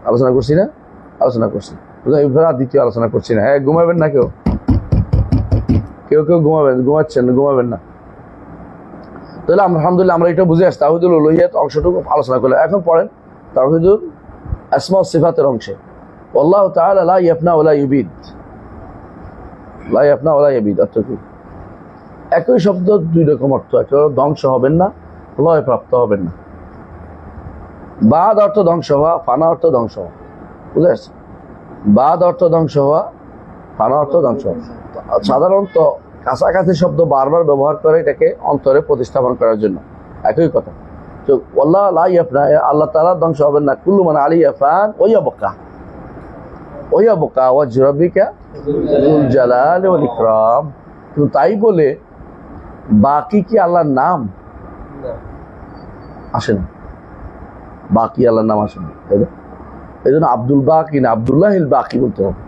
আলোচনা করছি না? আলোচনা করছি, এবার দ্বিতীয় আলোচনা করছি না। হ্যাঁ, ঘুমাবেন না, কেউ ঘুমাবেন না। তাহলে আলহামদুলিল্লাহ আমরা এটা বুঝে আসছি, তাওহীদুল উলুহিয়াত অংশটুকু আলোচনা করলাম। এখন পড়েন তাওহীদুল আসমা ওয়াস সিফাতের অংশে। আল্লাহ তাআলা লা ইয়াফনা ওয়া লা ইউবিদ, অর্থ কি? একই শব্দ দুই রকম অর্থ, একটা হলো ধ্বংস হবেন না, লয় প্রাপ্ত হবেন না। বাদ অর্থ ধ্বংস হওয়া, ফানা অর্থ ধ্বংস হওয়া, বুঝে আসছে? বাদ অর্থ ধ্বংস হওয়া, ফানা অর্থ ধ্বংস হওয়া। সাধারণত কাছাকাছি শব্দ বারবার ব্যবহার করে এটাকে অন্তরে প্রতিস্থাপন করার জন্য, একই কথা। তো আল্লাহ লা ইয়াফনা, আল্লাহ তাআলা ধ্বংস হবেন না, কুল্লু মান আলাইহা ফান ওয়া ইয়াবকা ওয়াজহু রাব্বিকা যুল জালালি ওয়াল ইকরাম। কিন্তু তাই বলে বাকি কি আল্লাহর নাম আসে না? বাকি আল্লাহর নাম আসে না, তাই না? এই জন্য আব্দুল বাকি না, আব্দুল্লাহিল বাকি বলতে হবে।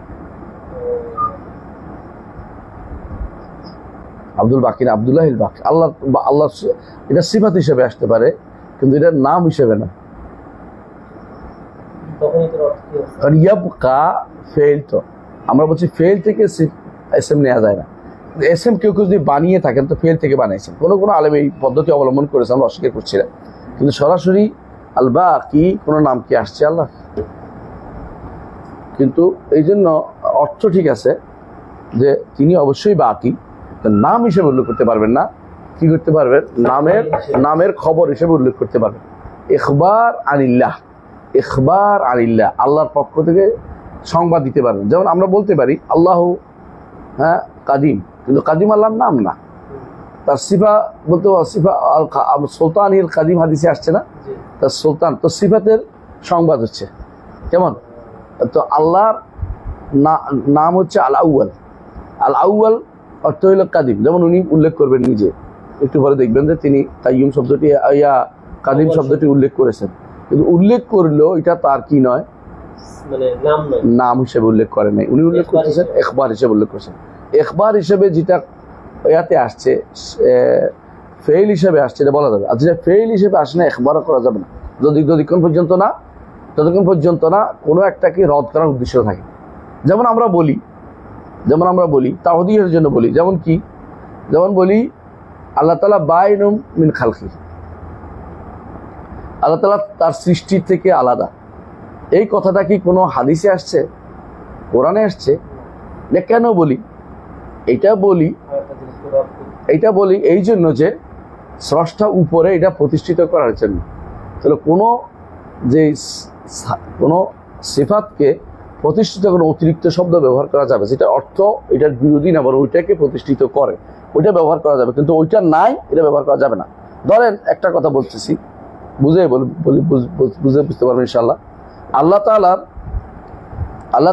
আব্দুল বাকি না, আব্দুল্লাহিল বাকি। আল্লাহ এটা সিফাত হিসেবে আসতে পারে, কিন্তু এটার নাম হিসেবে না। কারণ ইয়াবকা ফেল, তো আমরা বলছি ফেল থেকে এসএম নেওয়া যায় না। এসএম কেউ যদি বানিয়ে থাকেন তো ফেল থেকে বানাইছেন, কোনো আলেম এই পদ্ধতি অবলম্বন করেছে, আমরা অস্বীকার করছি না। কিন্তু সরাসরি আল বাকি কোনো নাম কি আসছে আল্লাহ? কিন্তু এই জন্য অর্থ ঠিক আছে যে তিনি অবশ্যই বাকি, নাম হিসেবে উল্লেখ করতে পারবেন না, কি করতে পারবেন, নামের খবর হিসেবে উল্লেখ করতে পারবেন। ইখবার আনিল্লাহ, ইখবার আনিল্লাহ, আল্লাহর পক্ষ থেকে সংবাদ দিতে পারবেন। যেমন আমরা বলতে পারি আল্লাহ কাদিম, কিন্তু কাদিম আল্লাহর নাম না, তার সিফা বলতে সিফা সুলতানিল কাদিম হাদিসে আসছে না, তার সুলতান, তো সিফাতের সংবাদ হচ্ছে কেমন। তো আল্লাহর নাম হচ্ছে আল আউয়াল, আল আউয়াল অর্থ হইল কাদিম, যেমন উনি উল্লেখ করবেন নিজে, একটু পরে দেখবেন যে তিনি কাইয়ুম শব্দটি কাদিম শব্দটি উল্লেখ করেছেন, কিন্তু উল্লেখ করলেও এটা তার কি নয়, মানে নাম হিসেবে উল্লেখ করে নাই, উনি উল্লেখ করতেছেন ইখবার হিসেবে উল্লেখ করেছেন। ইখবার হিসেবে যেটা ইয়াতে আসছে, ফেইল হিসেবে আসছে, এটা বলা যাবে। আর যেটা ফেইল হিসেবে আসে না, ইখবারও করা যাবে না যতক্ষণ পর্যন্ত না কোনো একটাকে রদ করার উদ্দেশ্য থাকে। যেমন আমরা বলি তাওহীদের জন্য বলি, যেমন বলি আল্লাহ তাআলা বাইনুম মিন খালকি, আল্লাহ তাআলা তার সৃষ্টির থেকে আলাদা। এই কথাটা কি কোনো হাদিসে আসছে, কোরআনে আসছে? কেন বলি এটা বলি এই জন্য যে স্রষ্টা উপরে এটা প্রতিষ্ঠিত করার জন্য। তাহলে কোনো সিফাতকে প্রতিষ্ঠিত কোনো অতিরিক্ত শব্দ ব্যবহার করা যাবে, যেটা অর্থ এটার বিরোধী না, বরং ওইটাকে প্রতিষ্ঠিত করে, ওইটা ব্যবহার করা যাবে, কিন্তু ওইটা নাই, এটা ব্যবহার করা যাবে না। ধরেন একটা কথা বলতেছি, বুঝতে পারবেন ইনশাআল্লাহ। আল্লাহ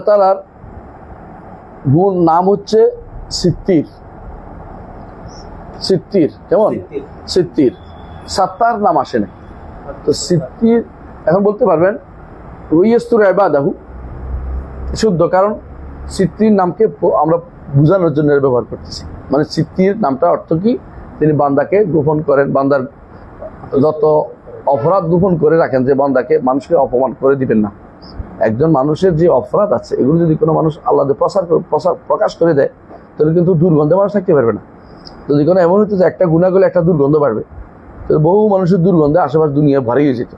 তাআলার গুণ নাম হচ্ছে সিত্তির, কেমন সিত্তির, সাত্তার নাম আসে না, তো সিত্তির এখন বলতে পারবেন ওয়াইয়াসতুর ইবাদাহু শুদ্ধ, কারণ সিত্তির নামকে আমরা বোঝানোর জন্য ব্যবহার করতেছি। মানে সিত্তির নামটা অর্থ কি, তিনি বান্দাকে গোপন করেন, বান্দার যত অপরাধ গোপন করে রাখেন, যে বান্দাকে মানুষকে অপমান করে দিবেন না। একজন মানুষের যে অপরাধ আছে, এগুলো যদি কোনো মানুষ আল্লাহকে প্রকাশ করে দেয়, তাহলে কিন্তু দুর্গন্ধে মানুষ থাকতে পারবে না। যদি কোনো এমন হতো যে একটা গুনাহ করলে একটা দুর্গন্ধ বাড়বে, তাহলে বহু মানুষের দুর্গন্ধে আশেপাশে দুনিয়া ভারী হয়ে যেত।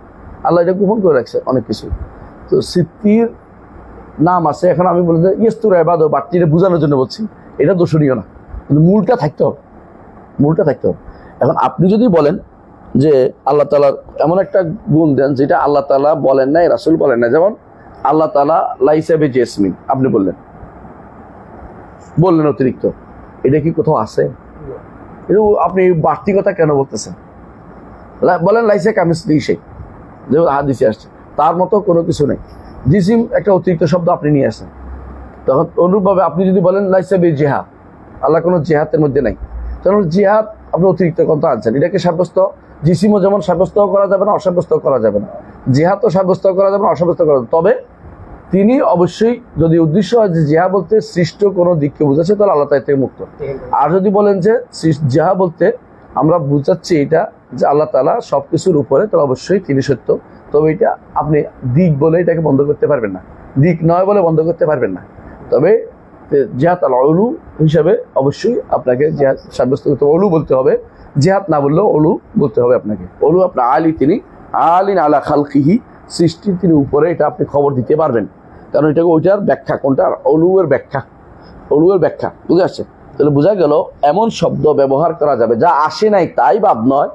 আল্লাহ এটা গোপন করে রাখছে অনেক কিছু। তো সিত্তির নাম আছে। এখন আমি বলি যে ইয়েস্তুর এবাদ বাড়তিটা বোঝানোর জন্য বলছি, এটা দোষণীয় না, কিন্তু মূলটা থাকতে হবে। এখন আপনি যদি বলেন যে আল্লাহ তাআলার এমন একটা গুণ দেন যেটা আল্লাহ তাআলা বলেন নাই, রাসূল বলেন না, যেমন আল্লাহ তাআলা লাইসা বিজাসমিন, আপনি বললেন অতিরিক্ত, এটা কি কোথাও আছে? এটা আপনি বাড়তি কথা কেন বলতেছেন? বলেন লাইসা কামিসলিহি শাই, যে হাদিসে আসছে, তার মতো কোনো কিছু নেই। জিসিম একটা অতিরিক্ত শব্দ আপনি নিয়ে আসেন, তখন অনুরূপভাবে আপনি যদি বলেন লাইসা বিজিহাদ, আল্লাহ কোনো জিহাদের মধ্যে নাই, তখন জিহাদ আপনি অতিরিক্ত কথা আনছেন। এটাকে সাব্যস্ত, জিসিমও যেমন সাব্যস্ত করা যাবে না, অসাব্যস্ত করা যাবে না, জিহাদও সাব্যস্ত করা যাবে না, অসাব্যস্ত করা যাবে। তবে তিনি অবশ্যই, যদি উদ্দেশ্য হয় যে জিহা বলতে সৃষ্ট কোনো দিককে বুঝাচ্ছে, তাহলে আল্লাহ তাআলা থেকে মুক্ত। আর যদি বলেন যে জিহা বলতে আমরা বুঝাচ্ছি এটা যে আল্লাহ তাআলা সবকিছুর উপরে, তাহলে অবশ্যই তিনি সত্য। তবে এটা আপনি দিক বলে এটাকে বন্ধ করতে পারবেন না, দিক নয় বলে বন্ধ করতে পারবেন না। তবে জিহাদ আল উলু হিসাবে অবশ্যই আপনাকে জিহাদ সাব্যস্ত করতে হবে, উলু বলতে হবে, জিহাদ না বললেও উলু বলতে হবে আপনাকে। উলু আপনার আলী, তিনি আলিন আলা খালকিহি, সৃষ্টির তিনি উপরে, এটা আপনি খবর দিতে পারবেন, কারণ এটাকে ওইটার ব্যাখ্যা, কোনটা অলুয়ের ব্যাখ্যা বুঝে আসছে। তাহলে বোঝা গেল এমন শব্দ ব্যবহার করা যাবে যা আসে নাই, তাই বাদ নয়,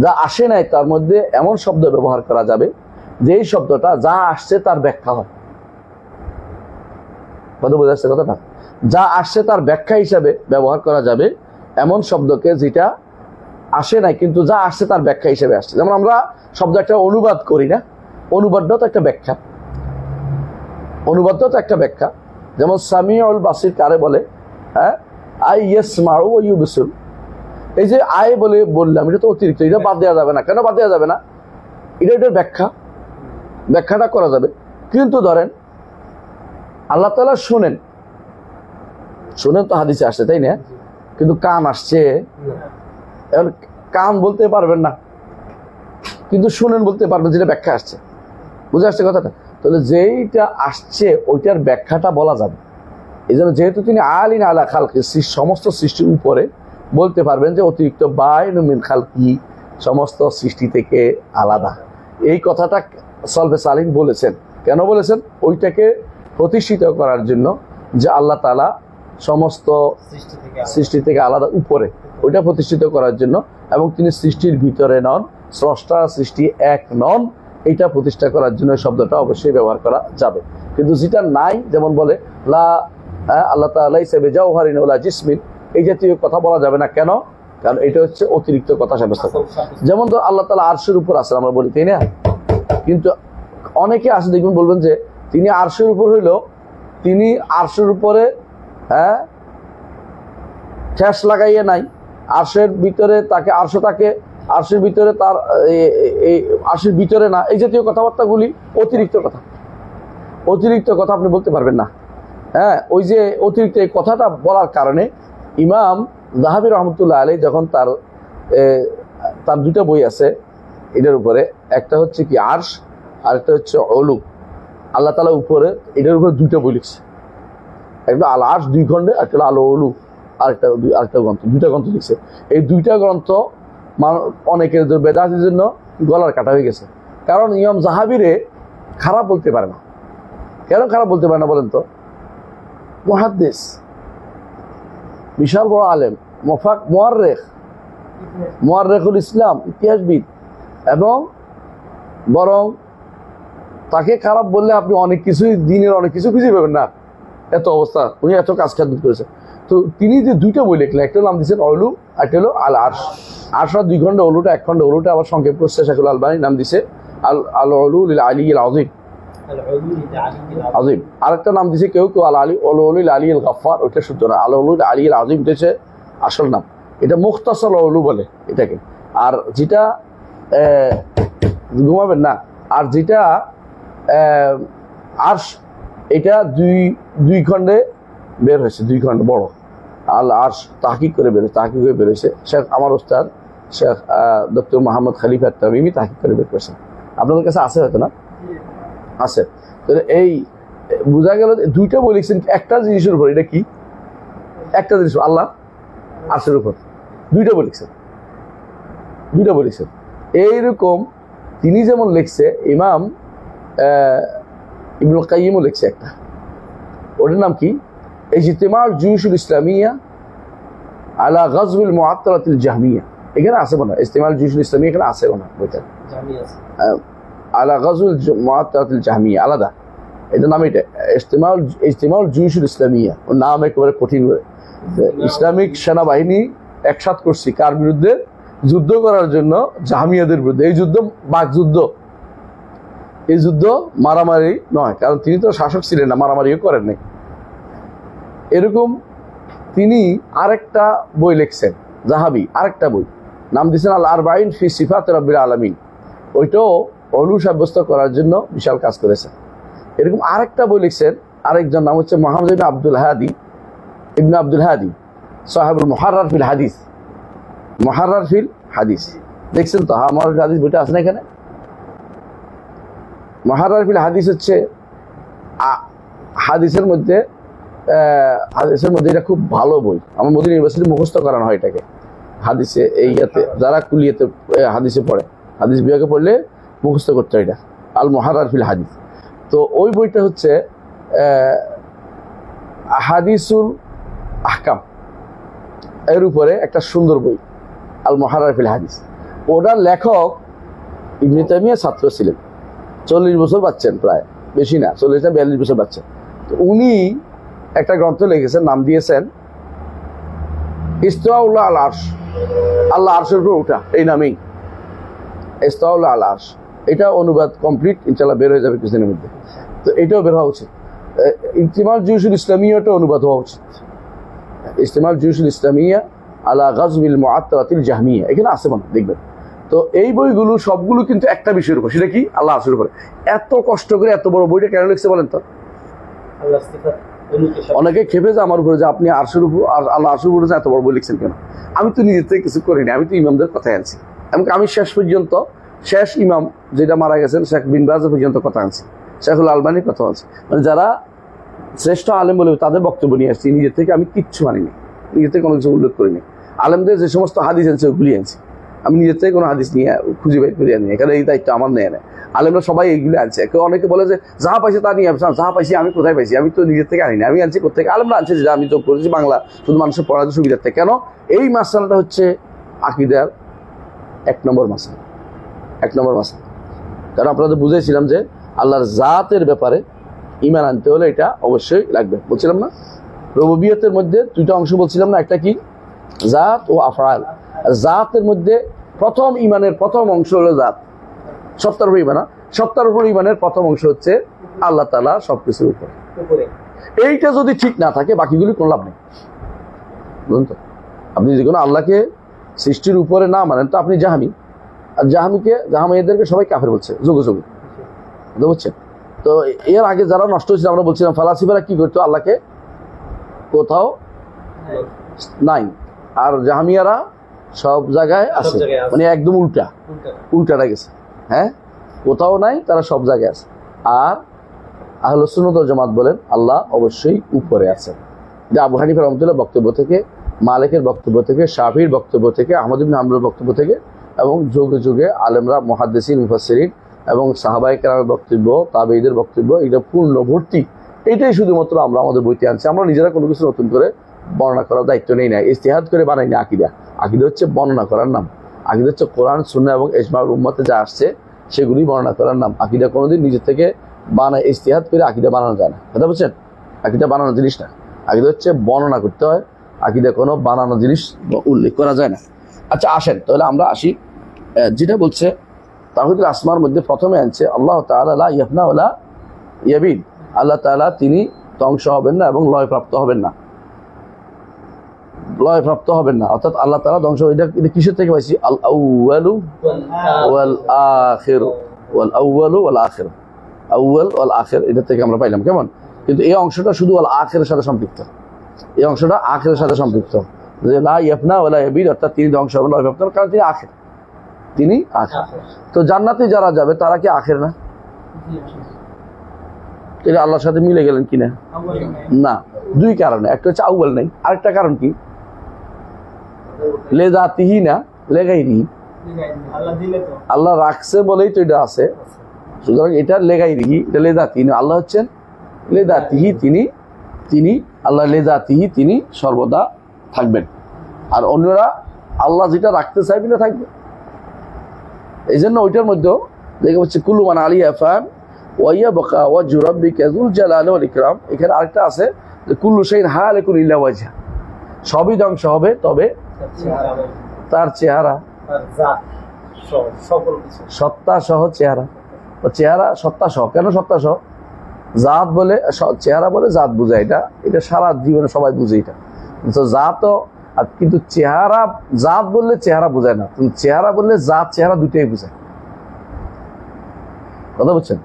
যা আসে নাই তার মধ্যে এমন শব্দ ব্যবহার করা যাবে যেই শব্দটা যা আসছে তার ব্যাখ্যা হয়। কথা বোঝা যাচ্ছে কথাটা? যা আসছে তার ব্যাখ্যা হিসাবে ব্যবহার করা যাবে এমন শব্দকে যেটা আসে নাই কিন্তু যা আসছে তার ব্যাখ্যা হিসেবে আসছে। যেমন আমরা শব্দ একটা অনুবাদ করি না, অনুবাদটাও তো একটা ব্যাখ্যা, যেমন সামিউল বাসির কারে বলে, হ্যাঁ, আই ইয়াসমাউ ওয়া ইউবসির, এই যে আয় বলে বললাম, এটা তো অতিরিক্ত, এটা বাদ দেওয়া যাবে না। কেন বাদ দেওয়া যাবে না? এটার ব্যাখ্যাটা করা যাবে। কিন্তু ধরেন আল্লাহ তাআলা শোনেন তো হাদিসে আসছে, তাই না? কিন্তু কান আসছে, এখন কান বলতে পারবেন না, কিন্তু শুনেন বলতে পারবেন, যেটা ব্যাখ্যা আসছে। বুঝে আসছে কথাটা? তাহলে যেইটা আসছে ওইটার ব্যাখ্যাটা বলা যাবে। এই জন্য যেহেতু তিনি আলিন আলা খালকি, সমস্ত সৃষ্টির উপরে, বলতে পারবেন যে অতিরিক্ত বাইনু মিন খালকি, সমস্ত সৃষ্টি থেকে আলাদা। এই কথাটা সলফে সালিহিন বলেছেন। কেন বলেছেন? ওইটাকে প্রতিষ্ঠিত করার জন্য যে আল্লাহ তাআলা সমস্ত সৃষ্টি থেকে আলাদা। সৃষ্টি থেকে আলাদা উপরে, ওইটা প্রতিষ্ঠিত করার জন্য, এবং তিনি সৃষ্টির ভিতরে নন, স্রষ্টা সৃষ্টি এক নন, এটা প্রতিষ্ঠা করার জন্য এই শব্দটা অবশ্যই ব্যবহার করা যাবে। কিন্তু যেটা নাই, যেমন বলে লা আল্লাহ তাআলা লাইসা বিজাওহারিন ওয়ালা জিসমিন, এই জাতীয় কথা বলা যাবে না। কেন? কারণ এটা হচ্ছে অতিরিক্ত কথা সাব্যস্ত করা। যেমন তো আল্লাহ তাআলা আরশের উপর আছেন আমরা বলি, তাই না? কিন্তু অনেকে আসে দেখবেন বলবেন যে তিনি আরশের উপর হইল, তিনি আরশের উপরে ঠেস লাগাইয়ে নাই, আরশের ভিতরে তাকে আরশ, তাকে আরশের ভিতরে তার এই আরশের ভিতরে না, এই জাতীয় কথাবার্তাগুলি অতিরিক্ত কথা। অতিরিক্ত কথা আপনি বলতে পারবেন না। ওই যে অতিরিক্ত এই কথাটা বলার কারণে ইমাম যাহাবী রহমতুল্লাহ আলাইহি যখন তার দুটো বই আছে এটার উপরে, একটা হচ্ছে কি আরশ, আর একটা হচ্ছে উলু। আল্লাহ তাআলা উপরে, এটার উপরে দুইটা বই লিখছে, একটা আল আরশ 2 খণ্ডে, একটা আল উলু আরেকটা গ্রন্থ, দুইটা গ্রন্থ লিখছে। এই দুইটা গ্রন্থ অনেকের বেদাতের জন্য গলার কাটা হয়ে গেছে। কারণ ইমাম যাহাবীরে খারাপ বলতে পারে না। কেন খারাপ বলতে পারে না বলেন তো? মুহাদ্দিস, বিশাল বড় আলেম, মুআররিখুল ইসলাম, ইতিহাসবিদ, এবং বরং তাকে খারাপ বললে আপনি অনেক কিছুই, দিনের অনেক কিছু খুঁজে পাবেন না, এত অবস্থা, উনি এত কাজ খাদমত করেছে। তো তিনি যে দুইটা বই লিখলেন, একটা নাম দিয়েছেন উলু, একটা হলো আল আরশ। আরশটা 2 খণ্ড, উলুটা 1 খণ্ড। উলুটা আবার সংক্ষেপ করছে শেখুল আলবানী, নাম দিছে আল উলু লিল আলিয়্যিল আযীম। আজিম আরেকটা নাম দিছে কেউ কেউ আল আলিয়্যিল গাফফার, ওইটা শুদ্ধ না। আল উলুল আলিয়্যিল আযীম হচ্ছে আসল নাম, এটা মুখতাসার উলু বলে এটাকে। আর যেটা ঘুমাবেন না, আর যেটা আরশ, এটা দুই খণ্ডে বের হয়েছে, 2 খণ্ড বড়। আল আরশ তাহকিক করে বের হয়েছে শেখ, আমার ওস্তাদ শেখ ডক্টর মোহাম্মদ খলিফা তামিমি তাহকিক করে বের করেছেন। আপনাদের কাছে আছে হয়তো না? আছে। তো এই বোঝা গেল দুইটা বই লিখছেন একটা জিনিসের উপর। এটা কি? একটা জিনিস, আল্লাহ আরশের উপর দুইটা বই লিখছেন। এইরকম তিনি যেমন লিখছে, ইমাম ইবনুল কাইয়িমও লিখছে একটা, ওটার নাম কি? ইজতিমাউল জুয়ুশুল ইসলামিয়া আলা গাজবিল মুআত্তালাতিল জাহমিয়া। এখানে আছে মনে হয় ইজতিমাউল জুয়ুশুল ইসলামিয়া, এখানে আছে মনে হয় বইটা, আলা গাজবিল মুআত্তালাতিল জাহমিয়া, আলাদা এটা নাম। এটা ইজতিমাউল জুয়ুশুল ইসলামিয়া, ওর নাম একেবারে কঠিন। ইসলামিক সেনাবাহিনী একসাথ করছি কার বিরুদ্ধে? যুদ্ধ করার জন্য জাহমিয়াদের বিরুদ্ধে। এই যুদ্ধ বাকযুদ্ধ, এই যুদ্ধ মারামারি নয়, কারণ তিনি তো শাসক ছিলেন না, মারামারিও করেন নাই। এরকম তিনি আরেকটা বই লিখছেন, যাহাবী আরেকটা বই, নাম দিয়েছেন আল আরবাঈন ফি সিফাত রাব্বিল আলামিন। ওইটাও উলু সাব্যস্ত করার জন্য বিশাল কাজ করেছেন। এরকম আরেকটা বই লিখছেন আরেকজন, নাম হচ্ছে মুহাম্মদ ইবনে আব্দুল হাদি সাহেবুল মুহাররার ফিল হাদিস। মুহাররার ফিল হাদিস দেখছেন তো? আমার হাদিস বইটা আছে না এখানে? মুহাররার ফিল হাদিস হচ্ছে হাদিসের মধ্যে এটা খুব ভালো বই। আমার মদিনা ইউনিভার্সিটি মুখস্থ করানো হয় এটাকে হাদিসে, এই ইয়াতে যারা কুলিয়াতে হাদিসে পড়ে, হাদিস বিভাগে পড়লে মুখস্থ করতে হয় এটা, আল মুহাররার ফিল হাদিস। তো ওই বইটা হচ্ছে হাদিসুল আহকাম এর উপরে একটা সুন্দর বই, আল মুহাররার ফিল হাদিস। ওটার লেখক ইবনে তাইমিয়ার ছাত্র ছিলেন, 40 বছর বাচ্চেন, প্রায় বেশি না, 40 না 42 বছর বাচ্চেন। তো উনি একটা গ্রন্থ লিখেছেন, নাম দিয়েছেন ইস্তিওয়াউল্লাহ আল আরশ, আল্লাহ আরশের উপর ওঠা, এই নামেই ইস্তিওয়াউল্লাহ আল আরশ। এটা অনুবাদ কমপ্লিট, ইনশাআল্লাহ বের হয়ে যাবে কিছুদিনের মধ্যে। তো এটাও বের হওয়া উচিত। ইজতিমাউল জুয়ুশুল ইসলামিয়াটা অনুবাদ হওয়া উচিত, ইজতিমাউল জুয়ুশুল ইসলামিয়া আলা গাজবিল মুআত্তালাতিল জাহমিয়া, এখানে আছে মনে দেখবেন। তো এই বইগুলো সবগুলো কিন্তু একটা বিষয়ের উপর, সেটা কি? আল্লাহ আরশের উপরে। এত কষ্ট করে এত বড় বইটা কেন লিখছে বলেন তো? অনেকে খেপে যায় আমার উপরে যে আপনি আরশের উপর, আল্লাহ আরশের উপরে এত বড় বই লিখছেন কেন? আমি তো নিজের থেকে কিছু করিনি, আমি তো ইমামদের কথাই আনছি। এমনকি আমি শেষ ইমাম যেটা মারা গেছেন শেখ বিন বাজ পর্যন্ত কথা আনছি, শেখুল আলবানীর কথা আনছি। মানে যারা শ্রেষ্ঠ আলেম বলে তাদের বক্তব্য নিয়ে আসছি, নিজের থেকে আমি কিচ্ছু আনিনি, নিজের থেকে কোনো কিছু উল্লেখ করিনি। আলেমদের যে সমস্ত হাদিস আনছে ওগুলি আনছি। আমি নিজের থেকে কোনো হাদিস নিয়ে খুঁজে বের করিয়ে নিয়ে, কারণ এই দায়িত্ব আমার নেয় না। আলেমরা সবাই এইগুলো আনছে। কেউ অনেকে বলে যে যাহা পাইছে তা নিয়ে আসলাম, যাহা পাইছি আমি কোথায় পাইছি, আমি তো নিজের থেকে আনি না, আমি আনছি কোথেকে? আলেমরা আনছে যে আমি তো করেছি বাংলা, শুধু মানুষের পড়ার সুবিধার থেকে। কেন? এই মাসালাটা হচ্ছে আকীদার 1 নম্বর মাসালা, 1 নম্বর মাসালা। কারণ আপনাদের বুঝেছিলাম যে আল্লাহর জাতের ব্যাপারে ঈমান আনতে হলে এটা অবশ্যই লাগবে, বলছিলাম না? রুবুবিয়তের মধ্যে 2টা অংশ বলছিলাম না, একটা কি জাত ও আফআল। জাতের মধ্যে প্রথম ঈমানের প্রথম অংশ হলো জাত, সত্তার উপর ঈমান। সত্তার উপর ঈমানের প্রথম অংশ হচ্ছে আল্লাহ তাআলা সবকিছুর উপরে। এইটা যদি ঠিক না থাকে বাকিগুলি কোনো লাভ নেই, বুঝলেন তো? আপনি যে কোনো আল্লাহকে সৃষ্টির উপরে না মানেন তো আপনি জাহামি, আর জাহামিদেরকে সবাই কাফের বলছে যুগে যুগে, বুঝছেন? তো এর আগে যারা নষ্ট হয়েছিল আমরা বলছিলাম ফালাসিফারা কি করতো, আল্লাহকে কোথাও নাই, আর জাহামিয়ারা সব জায়গায় আছে, মানে একদম উল্টাটা গেছে। হ্যাঁ, কোথাও নাই, তারা সব জায়গায় আছে। আর আহলুস সুন্নাত ওয়াল জামাত বলেন আল্লাহ অবশ্যই উপরে আছেন। যে আবু হানিফা রাহমাতুল্লাহ বক্তব্য থেকে, মালিকের বক্তব্য থেকে, শাফির বক্তব্য থেকে, আহমদ ইবনে হাম্বলের বক্তব্য থেকে, এবং যুগে যুগে আলেমরা, মুহাদ্দিসিন, মুফাসসিরিন এবং সাহাবায়ে কেরামের বক্তব্য, তাবেঈদের বক্তব্য, এটা পূর্ণ ভর্তি। এটাই শুধুমাত্র আমরা আমাদের বইতে আনছি। আমরা নিজেরা কোনো কিছু নতুন করে বর্ণনা করার দায়িত্ব নেই না, ইজতিহাদ করে বানাই না। আকীদা হচ্ছে বর্ণনা করার নাম। আকীদা হচ্ছে কোরআন, সুন্নাহ এবং ইজমাউল উম্মতে যা আসছে সেগুলি বর্ণনা করার নাম। আকীদা কোনোদিন নিজের থেকে বানায় ইজতিহাদ করে আকীদা বানানো যায় না, কথা বলছেন? আকীদা বানানো জিনিস না, আকীদা হচ্ছে বর্ণনা করতে হয়। আকীদা কোনো বানানো জিনিস উল্লেখ করা যায় না। আচ্ছা আসেন তাহলে আমরা আসি, যেটা বলছে তাওহীদুল আসমার মধ্যে প্রথমে আনছে আল্লাহ তাআলা লা ইয়াফনা ওয়া লা ইয়াবিদ। আল্লাহ তাআলা তিনি ধ্বংস হবেন না এবং লয়প্রাপ্ত হবেন না, লয়প্রাপ্ত হবেন না। অর্থাৎ আল্লাহ তাআলা ধ্বংস, এটা কিসের থেকে পাইছি? আল আউয়ালু ওয়াল আখির, ওয়াল আউয়ালু ওয়াল আখির, আউয়াল ওয়াল আখির, এটা থেকে আমরা পাইলাম। কেমন? কিন্তু এই অংশটা শুধু আল আখিরের সাথে সম্পৃক্ত, এই অংশটা আখিরের সাথে সম্পৃক্ত। যে লা ইয়াফনা ওয়া লা ইয়াবিদ, অর্থাৎ তিনি ধ্বংস হবেন, লয়প্রাপ্ত হবেন, কারণ তিনি আখির, তিনি আখির। তো জান্নাতে যারা যাবে তারা কি আখির না? তিনি আল্লাহর সাথে মিলে গেলেন কিনা? না, 2 কারণে। একটা হচ্ছে আউয়াল নাই, আরেকটা কারণ কি? লেজাতিহি না লেগাইরিহি, আল্লাহ রাখছে বলেই তো এটা আছে। সুতরাং এটা লেগাইরিহি, এটা লেজাতিহি না। আল্লাহ হচ্ছেন লেজাতিহি, তিনি আল্লাহ লেজাতিহি, তিনি সর্বদা থাকবেন। আর অন্যরা আল্লাহ যেটা রাখতে চাইবে না থাকবে। এই জন্য ওইটার মধ্যেও দেখে হচ্ছে কুল্লু মান আলাইহা ফান ওয়া ইয়াবকা ওয়াজহু রাব্বিকা যুল জালালি ওয়াল ইকরাম। এখানে আরেকটা আছে যে কুল্লু শাইইন হালিকুন ইল্লা ওয়াজহা, সবই ধ্বংস হবে তবে তার চেহারা, সত্তা সহ চেহারা। চেহারা সত্তা সহ, কেন সত্তা সহ? জাত বলে চেহারা বলে জাত বুঝায়, এটা সারা জীবনে সবাই বুঝে এটা। জাত, কিন্তু চেহারা, জাত বললে চেহারা বোঝায় না, চেহারা বললে জাত চেহারা দুটোই বোঝায়, কথা বুঝছেন?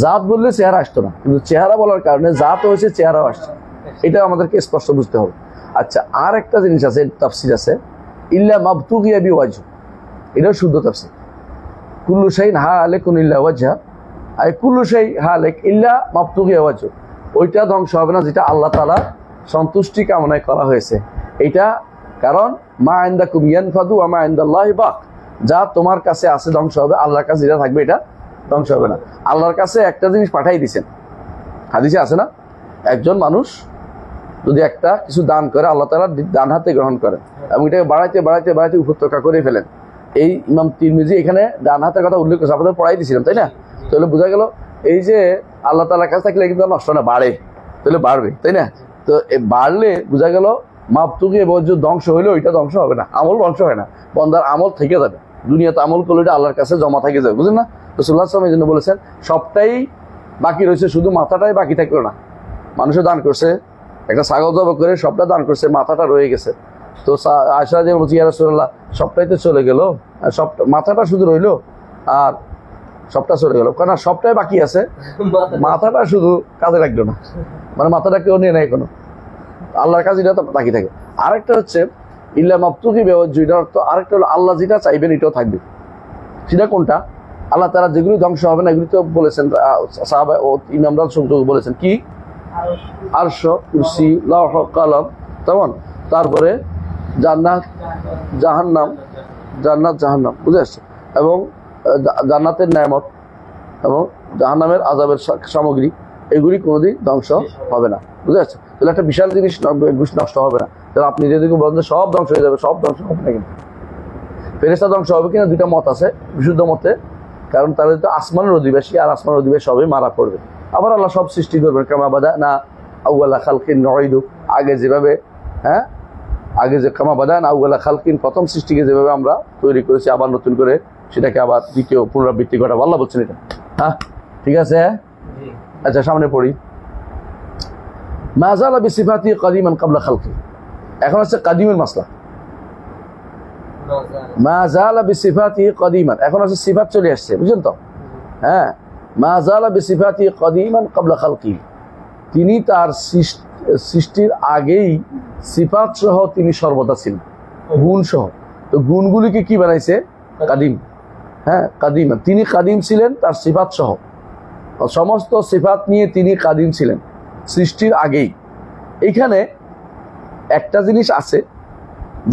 জাত বললে চেহারা আসতো না, কিন্তু চেহারা বলার কারণে জাত হয়েছে, চেহারাও আসছে। এটা আমাদেরকে স্পষ্ট বুঝতে হবে। আচ্ছা, আর একটা জিনিস আছে, তাফসীর আছে, ইল্লা মাবতুগিয়া বিওয়াজহ, এটা শুদ্ধ তাফসীর। কুল্লু শাইইন হালিকুন ইল্লা ওয়াজহা, আর কুল্লু শাই হালিক ইল্লা মাবতুগিয়া ওয়াজহ, ওইটা ধ্বংস হবে না যেটা আল্লাহ তাআলা সন্তুষ্টি কামনায় করা হয়েছে। এটা কারণ মা ইনদাকুম ইয়ানফাদু ওয়া মা ইনদাল্লাহি বাক, যা তোমার কাছে আছে ধ্বংস হবে, আল্লাহর কাছে যেটা থাকবে এটা ধ্বংস হবে না। আল্লাহর কাছে একটা জিনিস পাঠাই দিয়েছেন, হাদিসে আছে না, একজন মানুষ যদি একটা কিছু দান করে আল্লাহ তাআলা ডান হাতে গ্রহণ করেন এবং এটাকে বাড়াইতে বাড়াইতে বাড়াইতে উপত্যকা করে ফেলেন। এই ইমাম তিরমিজি এখানে ডান হাতের কথা উল্লেখ করছে, আপনাদের পড়াই দিয়েছিলাম তাই না? তাহলে বোঝা গেল এই যে আল্লাহ তাআলার কাছে থাকলে কিন্তু নষ্ট না, বাড়ে, তাহলে বাড়বে তাই না? তো বাড়লে বোঝা গেল মাপতুকি বর্জ্য ধ্বংস হইলে ওইটা ধ্বংস হবে না, আমল ধ্বংস হয় না, বন্দার আমল থেকে যাবে। দুনিয়াতে আমল করলে এটা আল্লাহর কাছে জমা থেকে যাবে, বুঝলেন না? রাসূলুল্লাহ সাল্লাল্লাহু আলাইহি ওয়াসাল্লাম এই জন্য বলেছেন সবটাই বাকি রয়েছে, শুধু মাথাটাই বাকি থাকলো না। মানুষে দান করছে, একটা ছাগল জবাই করে সবটা দান করছে, মাথাটা রয়ে গেছে। তো আয়েশা রাদিয়াল্লাহু আনহা বলছে, ইয়া রাসূলুল্লাহ সবটাই তো চলে গেল, আর সব মাথাটা শুধু রইলো আর সবটা চলে গেল। কারণ সবটাই বাকি আছে, মাথাটা শুধু কাজে লাগলো না, মানে মাথাটা কেউ নিয়ে নেয় কোনো, আল্লাহর কাছে এটা তো বাকি থাকে। আরেকটা হচ্ছে ইল্লা মাবতুকি বিওয়াজহু, এটার অর্থ আরেকটা হলো আল্লাহ যেটা চাইবেন এটাও থাকবে। সেটা কোনটা? আল্লাহ তাআলা যেগুলি ধ্বংস হবে না এগুলি তো বলেছেন সাহাবা ও ইমামরা বলেছেন কি, আরশ, কুরসি, লৌহ, কলম, তেমন তারপরে জান্নাত, জাহান্নাম, জান্নাত জাহান্নাম, বুঝে আসছে, এবং জান্নাতের নেয়ামত এবং জাহান্নামের আযাবের সামগ্রী, এগুলি কোনোদিন ধ্বংস হবে না, বুঝে আসছে। তাহলে একটা বিশাল জিনিস নষ্ট হবে না। তাহলে আপনি যদি বলেন যে সব ধ্বংস হয়ে যাবে, সব ধ্বংস হবে না, কিন্তু ফেরেশতা ধ্বংস হবে কিনা দুইটা মত আছে বিশুদ্ধ মতে, কারণ তারা তো আসমানের অধিবাসী, আর আসমানের অধিবাসী সবই মারা পড়বে। আবার আল্লাহ সব সৃষ্টি করবেন, কামা বাদা না আউয়ালা খালকিন নুঈদু, আগে যেভাবে, হ্যাঁ, আগে যে কামা বাদা না আউয়ালা খালকিন, প্রথম সৃষ্টিকে যেভাবে আমরা তৈরি করেছি, আবার নতুন করে সেটাকে আবার দ্বিতীয় পুনরাবৃত্তি ঘটাবো, আল্লাহ বলছেন এটা। হ্যাঁ, ঠিক আছে। আচ্ছা, সামনে পড়ি। মা যালা বিসিফাতি কাদিমান ক্বাবলা খালকি। এখন হচ্ছে কাদিমের মাসলা। মা যালা বিসিফাতি কাদিমান, এখন হচ্ছে সিফাত চলে আসছে, বুঝছেন তো? হ্যাঁ, মা যালা বিসিফাতি কাদিমান ক্বাবলা খালকি, তিনি তার সৃষ্টির আগেই সিফাত সহ তিনি সর্বদা ছিলেন, গুণ সহ। তো গুণগুলিকে কি বানাইছে? কাদিম। হ্যাঁ, কাদিম, তিনি কাদিম ছিলেন তার সিফাত সহ, সমস্ত সিফাত নিয়ে তিনি কাদিম ছিলেন সৃষ্টির আগেই। এইখানে একটা জিনিস আছে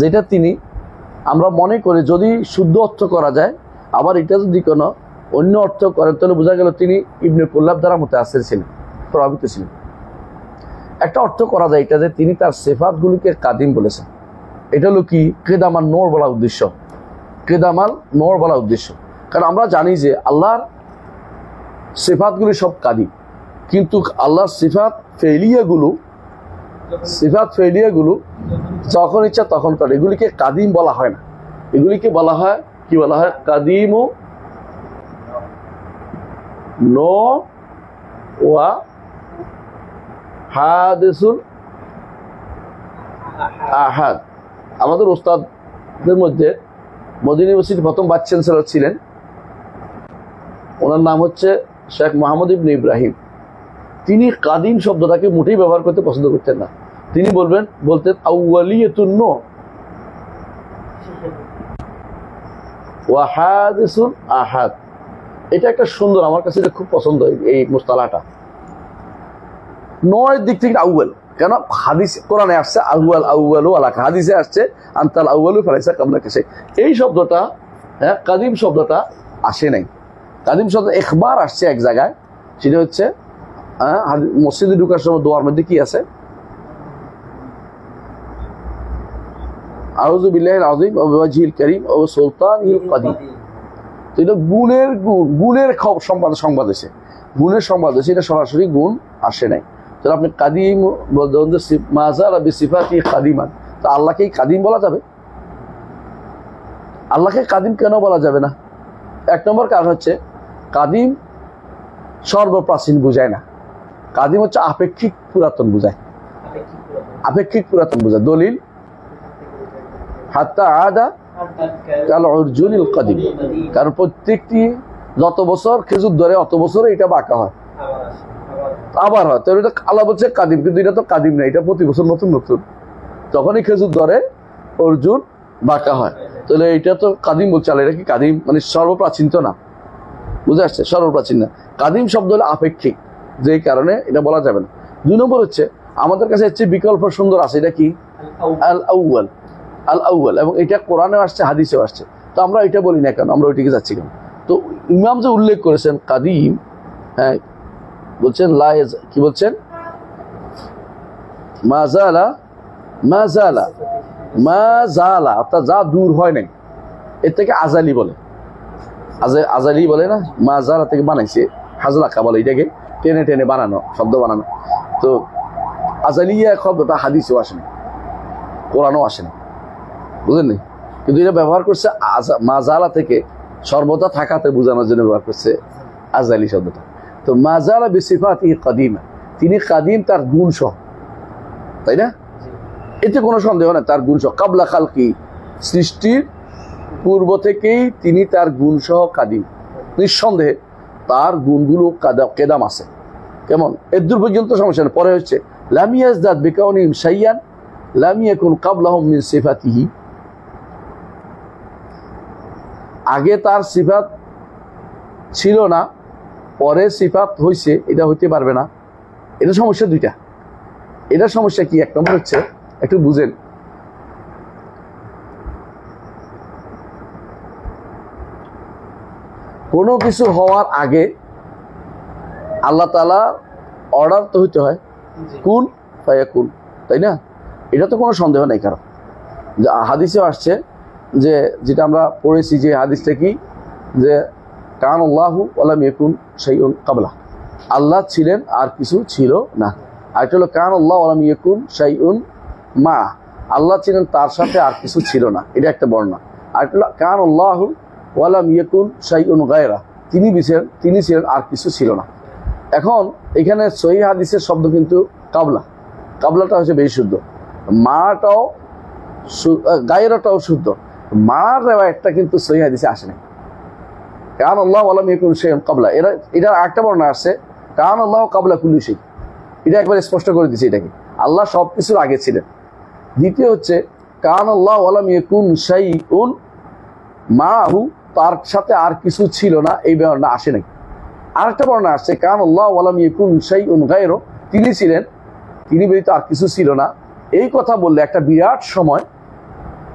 যেটা তিনি, আমরা মনে করি যদি শুদ্ধ অর্থ করা যায়, আবার এটা যদি কোনো অন্য অর্থ করেন তাহলে বোঝা গেল তিনি ইবনে কুল্লাব দ্বারা মুতাআসসির ছিলেন, প্রভাবিত ছিলেন। একটা অর্থ করা যায় এটা যে তিনি তার সিফাতগুলিকে কাদিম বলেছেন। এটা হলো কি কেদামাল নূর বলা উদ্দেশ্য, কেদামাল নূর বলা উদ্দেশ্য। কারণ আমরা জানি যে আল্লাহর সিফাতগুলি সব কাদিম, কিন্তু আল্লাহর সিফাত ফেলিয়াগুলো যখন ইচ্ছা তখন করে, এগুলিকে কাদিম বলা হয় না, এগুলিকে বলা হয়, কি বলা হয়? কাদিম ও ওয়া হাদিসুল আহাদ। আমাদের ওস্তাদদের মধ্যে মদিনা ইউনিভার্সিটির প্রথম ভাইস চ্যান্সেলর ছিলেন, ওনার নাম হচ্ছে শেখ মোহাম্মদ ইবনে ইব্রাহিম। তিনি কাদিম শব্দটাকে মোটেই ব্যবহার করতে পছন্দ করতেন না। তিনি বলতেন আউয়ালিয়াতুন নূর ওয়া হাদিসুল আহাদ। এটা একটা সুন্দর, আমার কাছে এটা খুব পছন্দ এই মুস্তালাহটা। নয়ের দিক থেকে আউয়াল, কেন হাদিস কোরআনে আসছে আউয়ালু আলাকা, হাদিসে আসছে আনতাল আউয়ালু ফালাইসা কাবলাকা শাই। এই শব্দটা, হ্যাঁ, কাদিম শব্দটা আসে নাই। কাদিম শব্দ একবার আসছে এক জায়গায়, সেটা হচ্ছে মসজিদে ঢুকার সময় দোয়ার মধ্যে কি আছে? আউযু বিল্লাহিল আযীম ওয়া বিওয়াজহিল কারীম ওয়া সুলতানিল কাদিম। তো এটা গুণের সংবাদ এসে, গুণের সংবাদ এসে, এটা সরাসরি গুণ আসে নাই। তাহলে আপনি কাদিম বলতেন মা যালা বিসিফাতি কাদিমান, তো আল্লাহকে কাদিম বলা যাবে? আল্লাহকে কাদিম কেন বলা যাবে না? এক নম্বর কারণ হচ্ছে কাদিম সর্বপ্রাচীন বুঝায় না, কাদিম হচ্ছে আপেক্ষিক পুরাতন বুঝায়, আপেক্ষিক পুরাতন বুঝায়। দলিল হাত্তা আদা কাল উরজুনিল কাদিম, কারণ প্রত্যেকটি যত বছর খেজুর ধরে অত বছরে এটা বাঁকা হয়, আবার হয়। তো এটা আল্লাহ বলছে কাদিম, কিন্তু এটা তো কাদিম না, এটা প্রতি বছর নতুন নতুন, যখনই খেজুর ধরে অর্জুন বাঁকা হয়। তাহলে এটা তো কাদিম বলছে আল্লাহ, এটা কি কাদিম মানে সর্বপ্রাচীন তো না, বুঝে আসছে? সর্বপ্রাচীন না, কাদিম শব্দ হলো আপেক্ষিক, যেই কারণে এটা বলা যাবে না। দুই নম্বর হচ্ছে আমাদের কাছে হচ্ছে বিকল্প সুন্দর আছে, এটা কি? আল আউয়াল, আল আউয়াল, এবং এটা কোরআনেও আসছে, হাদিসেও আসছে। তো আমরা এটা বলি না কেন, আমরা ওইটিকে যাচ্ছি কেন? তো ইমাম যে উল্লেখ করেছেন কাদিম, হ্যাঁ, বলছেন লায়েজ, কি বলছেন? মাজালা, মাজালা, মাজালা, অর্থাৎ যা দূর হয় নাই, এর থেকে আজালি বলে, আজালি বলে না, মাজালা থেকে বানাইছে, হাজলাকা বলে, এটাকে টেনে টেনে বানানো, শব্দ বানানো। তো আজালিয়া শব্দটা হাদিসেও আসেনি, কোরআনও আসেনি, বুঝলেন? কিন্তু এটা ব্যবহার করছে মাজালা থেকে সর্বদা থাকাতে বোঝানোর জন্য ব্যবহার করছে আজালি শব্দটা। তো মাজালা বিসিফাতি কাদিমা, তিনি কাদিম তার গুণ সহ, তাই না? এতে কোনো সন্দেহ না, তার গুণ সহ। কাবলা খালকি, সৃষ্টির পূর্ব থেকেই তিনি তার গুণ সহ কাদিম, নিঃসন্দেহে তার গুণগুলো কেদাম আছে। কেমন? এর দূর পর্যন্ত সমস্যা নেই। পরে হচ্ছে লাম ইয়াজদাদ বিকাউনিহিম শাইয়ান লাম ইয়াকুন কাবলাহুম মিন সিফাতিহি, আগে তার সিফাত ছিল না, পরে সিফাত হইছে, এটা হইতে পারবে না। এটা সমস্যা দুইটা। এটা সমস্যা কি? এক নম্বর হচ্ছে, একটু বুঝেন, কোনো কিছু হওয়ার আগে আল্লাহ তাআলা অর্ডার তো হইতে হয়, কুন ফায়াকুন, তাই না? এটা তো কোনো সন্দেহ নেই। কারণ হাদিসেও আসছে যে, যেটা আমরা পড়েছি, যে হাদিসটা কি, যে কান আল্লাহু ওয়া লাম ইয়াকুন শাইউন ক্বাবলা, আল্লাহ ছিলেন আর কিছু ছিল না। আর এটা হলো কান আল্লাহু ওয়া লাম ইয়াকুন শাইউন মা, আল্লাহ ছিলেন তার সাথে আর কিছু ছিল না, এটা একটা বর্ণনা। আর এটা হলো কান আল্লাহু ওয়া লাম ইয়াকুন শাইউন গায়রা, তিনি ছিলেন আর কিছু ছিল না। এখন এখানে সহিহ হাদিসের শব্দ কিন্তু কাবলা, কাবলাটা হচ্ছে বেশি শুদ্ধ, মাটাও গায়রাটাও শুদ্ধ। মার রেওয়ায়াতটা কিন্তু সহিহ হাদিসে আসে না। কান আল্লাহু ওয়া লাম ইয়াকুন শাইউন ক্বাবলা, এটা একটা বর্ণনা আছে কান আল্লাহু ক্বাবলা কুল্লি শাই, এটা একবার স্পষ্ট করে দিচ্ছে এটাকে, আল্লাহ সব কিছুর আগে ছিলেন। দ্বিতীয় হচ্ছে কান আল্লাহু ওয়া লাম ইয়াকুন শাইউন মাহু, তার সাথে আর কিছু ছিল না, এই বর্ণনা আসে নাই। আরেকটা বর্ণনা আসছে কান আল্লাহু ওয়া লাম ইয়াকুন শাইউন গায়রু, তিনি ছিলেন, তিনি ব্যতীত আর কিছু ছিল না। এই কথা বললে একটা বিরাট সময়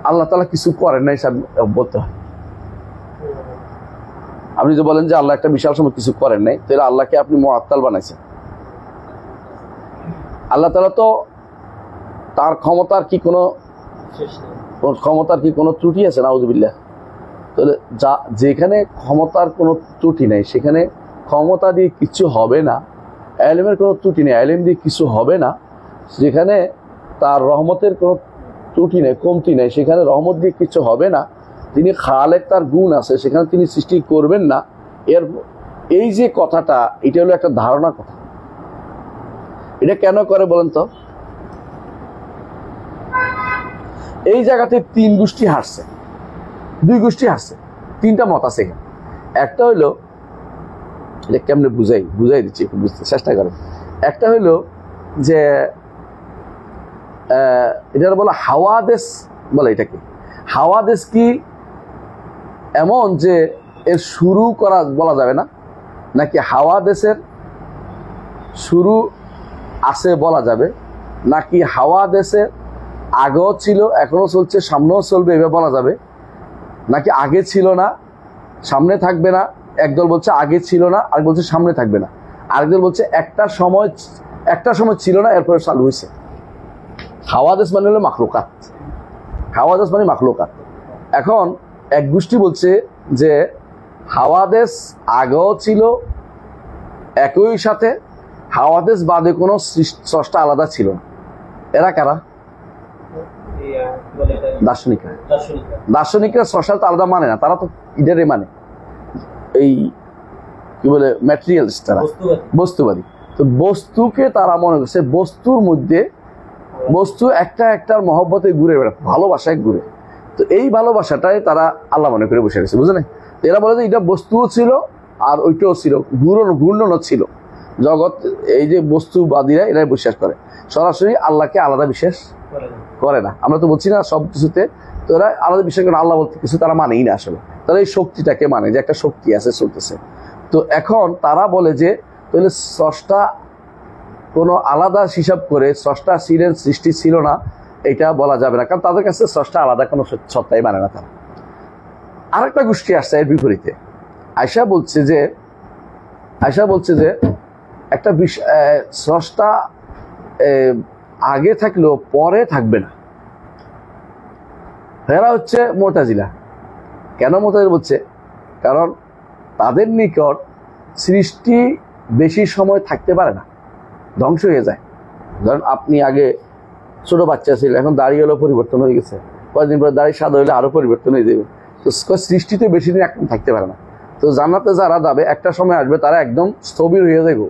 আল্লাহ তাআলা কিছু করেন নাই বলতে হয়। আপনি যে বলেন যে আল্লাহ একটা বিশাল সময় কিছু করেন নাই, তাহলে আল্লাহকে আপনি মুআত্তাল বানাইছেন। আল্লাহ তাআলা তো তার ক্ষমতার কি কোনো ত্রুটি আছে? নাউযুবিল্লাহ। তাহলে যেখানে ক্ষমতার কোনো ত্রুটি নেই, সেখানে ক্ষমতা দিয়ে কিছু হবে না। ইলমের কোনো ত্রুটি নেই, ইলম দিয়ে কিছু হবে না। যেখানে তার রহমতের কোনো ত্রুটি নেই, কমতি নেই, সেখানে রহমত দিয়ে কিছু হবে না। তিনি খালেক, তার গুণ আছে, সেখানে তিনি সৃষ্টি করবেন না। এই যে কথাটা, এটা হলো একটা ধারণা কথা। এটা কেন করে বলেন তো? এই জায়গাতে তিন গোষ্ঠী হারছে, দুই গোষ্ঠী হারছে, তিনটা মত আছে এখানে। একটা হইলো, এটা কেমনে বুঝাই দিচ্ছি, একটু বুঝতে চেষ্টা করেন। একটা হইলো যে এটা বলে হাওয়াদেশ বলে। এটাকে হাওয়াদেশ কি এমন যে এর শুরু করা বলা যাবে না, নাকি হাওয়াদেশের শুরু আছে বলা যাবে, নাকি হাওয়াদেশের আগেও ছিল, এখনো চলছে, সামনেও চলবে, এভাবে বলা যাবে, নাকি আগে ছিল না সামনে থাকবে না। একদল বলছে আগে ছিল না, আর বলছে সামনে থাকবে না। আরেকদল বলছে একটা সময় ছিল না, এরপরে চালু হয়েছে। হাওয়াদেশ মানে হলো মাখলুকাত, হাওয়াদেশ মানে মাখলুকাত। এখন এক গোষ্ঠী বলছে যে হাওয়াদেশ আগেও ছিল, একই সাথে হাওয়াদেশ বাদে কোনো স্রষ্টা আলাদা ছিল না। এরা কারা? দার্শনিকরা স্রষ্টা তো আলাদা মানে না, তারা তো ইডারে মানে, এই কি বলে, ম্যাটেরিয়ালস, তারা বস্তুবাদী। তো বস্তুকে তারা মনে করছে বস্তুর মধ্যে, বস্তু একটার মহব্বতে ঘুরে বেড়ায়, ভালোবাসায় ঘুরে। তো এই ভালোবাসাটাই তারা আল্লাহ মনে করে বসে গেছে, বুঝলেন? এরা বলে যে এটা বস্তুও ছিল আর ওইটাও ছিল, ঘূর্ণনও ছিল। জগৎ, এই যে বস্তুবাদীরা, এরাই বিশ্বাস করে, সরাসরি আল্লাহকে আলাদা বিশ্বাস করে না। আমরা তো বলছি না সব কিছুতে, তো এরা আলাদা বিশ্বাস করে, আল্লাহ বলতে কিছু তারা মানেই না আসলে। তারা এই শক্তিটাকে মানে, যে একটা শক্তি আছে, চলতেছে। তো এখন তারা বলে যে তাহলে স্রষ্টা কোনো আলাদা হিসাব করে স্রষ্টা ছিলেন, সৃষ্টি ছিল না, এটা বলা যাবে না, কারণ তাদের কাছে স্রষ্টা আলাদা কোনো সত্তাই মানে না তারা। আরেকটা গোষ্ঠী আসছে এর বিপরীতে। আয়েশা বলছে যে একটা স্রষ্টা আগে থাকলেও পরে থাকবে না। এরা হচ্ছে মুতাজিলা। কেন মুতাজিলা বলছে? কারণ তাদের নিকট সৃষ্টি বেশি সময় থাকতে পারে না, ধ্বংস হয়ে যায়। ধরেন আপনি আগে ছোট বাচ্চা ছিল, এখন দাড়ি হলো পরিবর্তন হয়ে গেছে, কয়েকদিন পরে দাড়ি সাদা হলে আরো পরিবর্তন হয়ে যাবে। তো সৃষ্টিতে বেশি দিন একদম থাকতে পারে না। তো জান্নাতে যারা যাবে, একটা সময় আসবে তারা একদম স্থবির হয়ে যাবে,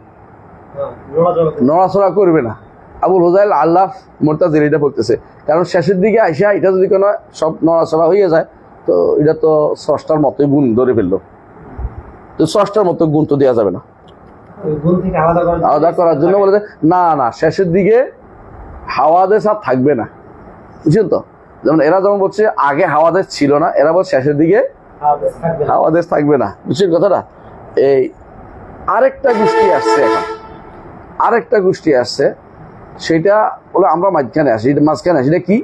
নড়াচড়া করবে না। আবুল হুজাইল আল্লাহ মুতাজিলা এটা বলতেছে, কারণ শেষের দিকে আইসা এটা যদি কোনো সব নড়াচড়া হয়ে যায়, তো এটা তো স্রষ্টার মতোই গুণ ধরে ফেললো। তো স্রষ্টার মতো গুণ তো দেওয়া যাবে না, আলাদা করার জন্য বলে না, শেষের দিকে হাওয়াদেশ আর থাকবে না, বুঝছেন তো? যেমন এরা যেমন বলছে আগে হাওয়াদেশ ছিল না, এরা বলছে শেষের দিকে হাওয়াদেশ থাকবে না, বুঝছেন কথাটা? এই আরেকটা গোষ্ঠী আসছে, সেটা বলে আমরা মাঝখানে আসি। এটা কি?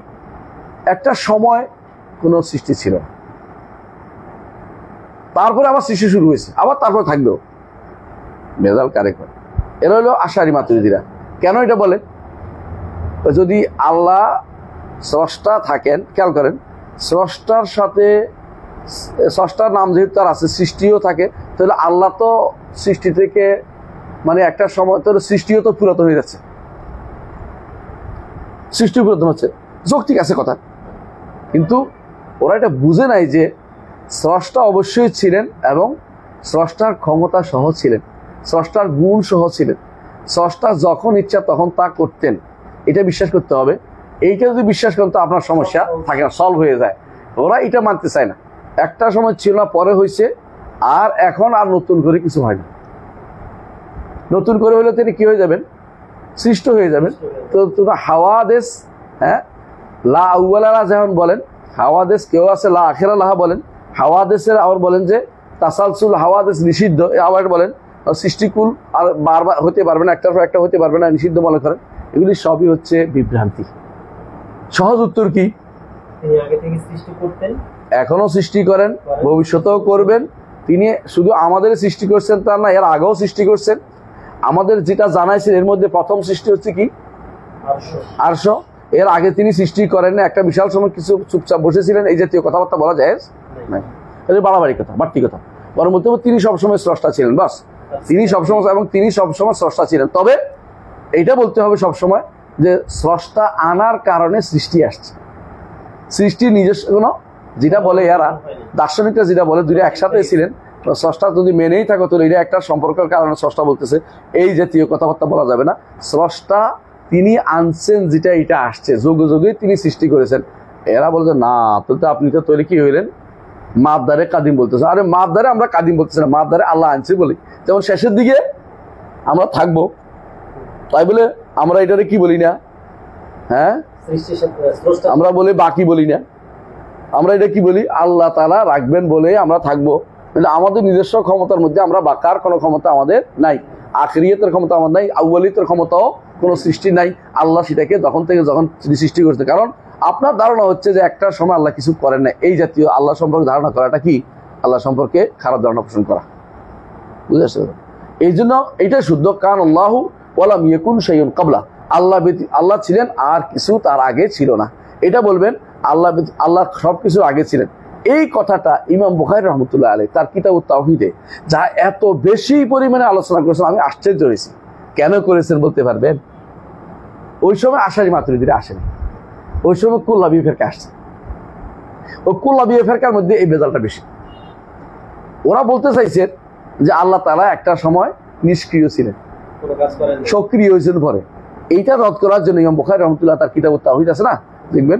একটা সময় কোনো সৃষ্টি ছিল, তারপরে আবার সৃষ্টি শুরু হয়েছে, আবার তারপরে থাকবেও। ভেজাল কারেক্ট হয়। এরা হলো আশারি মাতুরিদিরা। কেন এটা বলে? যদি আল্লাহ স্রষ্টা থাকেন, খেয়াল করেন, স্রষ্টার সাথে স্রষ্টার নাম যেহেতু তার আছে, সৃষ্টিও থাকে, তাহলে আল্লাহ তো সৃষ্টি থেকে মানে একটা সময় তো সৃষ্টিও তো পুরাতন হয়ে যাচ্ছে, সৃষ্টি পুরাতন হচ্ছে, যৌক্তিক আছে কথা। কিন্তু ওরা এটা বুঝে নাই যে স্রষ্টা অবশ্যই ছিলেন এবং স্রষ্টার ক্ষমতা সহ ছিলেন, স্রষ্টার গুণ সহ ছিলেন, স্রষ্টা যখন ইচ্ছা তখন তা করতেন। এটা বিশ্বাস করতে হবে। এইটা যদি বিশ্বাস করেন তো আপনার সমস্যা থাকে না, সলভ হয়ে যায়। ওরা এটা মানতে চায় না। একটা সময় ছিল না, পরে হয়েছে, আর এখন আর নতুন করে কিছু হয় না। নতুন করে হলে তিনি কি হয়ে যাবেন? সৃষ্ট হয়ে যাবেন। তো তোমরা হাওয়াদেশ, হ্যাঁ, লা আউয়ালারা যেমন বলেন, হাওয়াদেশ কেউ আছে লা আখেরা লাহা বলেন, হাওয়াদেশের আবার বলেন যে তাসালসুল হাওয়াদেশ নিষিদ্ধ, আবার বলেন সৃষ্টিকুল আর বারবার হতে পারবে না, একটার পর একটা হতে পারবে না, নিষিদ্ধ মনে করেন। এগুলি সবই হচ্ছে বিভ্রান্তি। সহজ উত্তর কি? তিনি আগে থেকে সৃষ্টি করতেন, এখনো সৃষ্টি করেন, ভবিষ্যতেও করবেন। তিনি শুধু আমাদের সৃষ্টি করছেন তা না, এর আগেও সৃষ্টি করছেন। আমাদের যেটা জানাইছেন এর মধ্যে প্রথম সৃষ্টি হচ্ছে কি? আরশ। এর আগে তিনি সৃষ্টি করেন না, একটা বিশাল সময় কিছু চুপচাপ বসেছিলেন, এই জাতীয় কথাবার্তা বলা যায় নাই। এটা বাড়াবাড়ি কথা, বাড়তি কথা। পরবর্তী তিনি সবসময় স্রষ্টা ছিলেন, বাস। তিনি সবসময়, এবং তিনি সবসময় স্রষ্টা ছিলেন। তবে এইটা বলতে হবে সবসময় যে স্রষ্টা আনার কারণে সৃষ্টি আসছে। সৃষ্টি নিজস্ব কোনো, যেটা বলে এরা দার্শনিকরা যেটা বলে, দুইটা একসাথে ছিলেন, স্রষ্টা যদি মেনেই থাকো তাহলে এটা একটা সম্পর্কের কারণে স্রষ্টা বলতেছে, এই জাতীয় কথাবার্তা বলা যাবে না। স্রষ্টা তিনি আনছেন, যেটা এটা আসছে, যুগে যুগে তিনি সৃষ্টি করেছেন। এরা বলছে না, তাহলে আপনি তো তৈরি কি হইলেন? মাপদারে কাদিম বলতেছে। আরে মাপদারে আমরা কাদিম বলতেছি না, মাপদারে আল্লাহ আনছে বলি। যেমন শেষের দিকে আমরা থাকবো, তাই বলে আমরা এটারে কি বলি না, হ্যাঁ, আমরা বলি বাকি বলি না, আমরা এটা কি বলি? আল্লাহ তাআলা রাখবেন বলে আমরা থাকবো। আমাদের নিজস্ব ক্ষমতার মধ্যে আমরা বাকার কোনো ক্ষমতা আমাদের নাই, আখিরিয়তের ক্ষমতা আমাদের নাই, আউয়ালিয়তের ক্ষমতাও কোনো সৃষ্টি নাই। আল্লাহ সেটাকে তখন থেকে যখন সৃষ্টি করছে। কারণ আপনার ধারণা হচ্ছে যে একটা সময় আল্লাহ কিছু করেন না, এই জাতীয় আল্লাহ সম্পর্কে ধারণা করাটা কি? আল্লাহ সম্পর্কে খারাপ ধারণা পোষণ করা, বুঝে আসছে? এই জন্য এটা শুদ্ধ, কারণ আল্লাহু ওয়ালাম ইয়াকুন শাইউন ক্বাবলা, আল্লাহ ছিলেন আর কিছু তার আগে ছিল না। এটা বলবেন আল্লাহ সবকিছু আগে ছিলেন। এই কথাটা ইমাম বুখারী রাহমাতুল্লাহ আলাইহি তার কিতাবুত তাওহীদে যা এত বেশি পরিমাণে আলোচনা করেছেন, আমি আশ্চর্য হয়েছি। কেন করেছেন বলতে পারবেন? ওই সময় আশারি মাতুরিদিরা আসেনি, ওই সময় কুল্লাবী ফেরকা আসছে। ওই কুল্লাবী ফেরকার মধ্যে এই বেজালটা বেশি। ওরা বলতে চাইছেন যে আল্লাহ তাআলা একটা সময় নিষ্ক্রিয় ছিলেন, সক্রিয় হয়েছেন পরে। এইটা রদ করার জন্য ইমাম বুখারী রাহমাতুল্লাহ তার কিতাবুত তাওহীদ আছে না, দেখবেন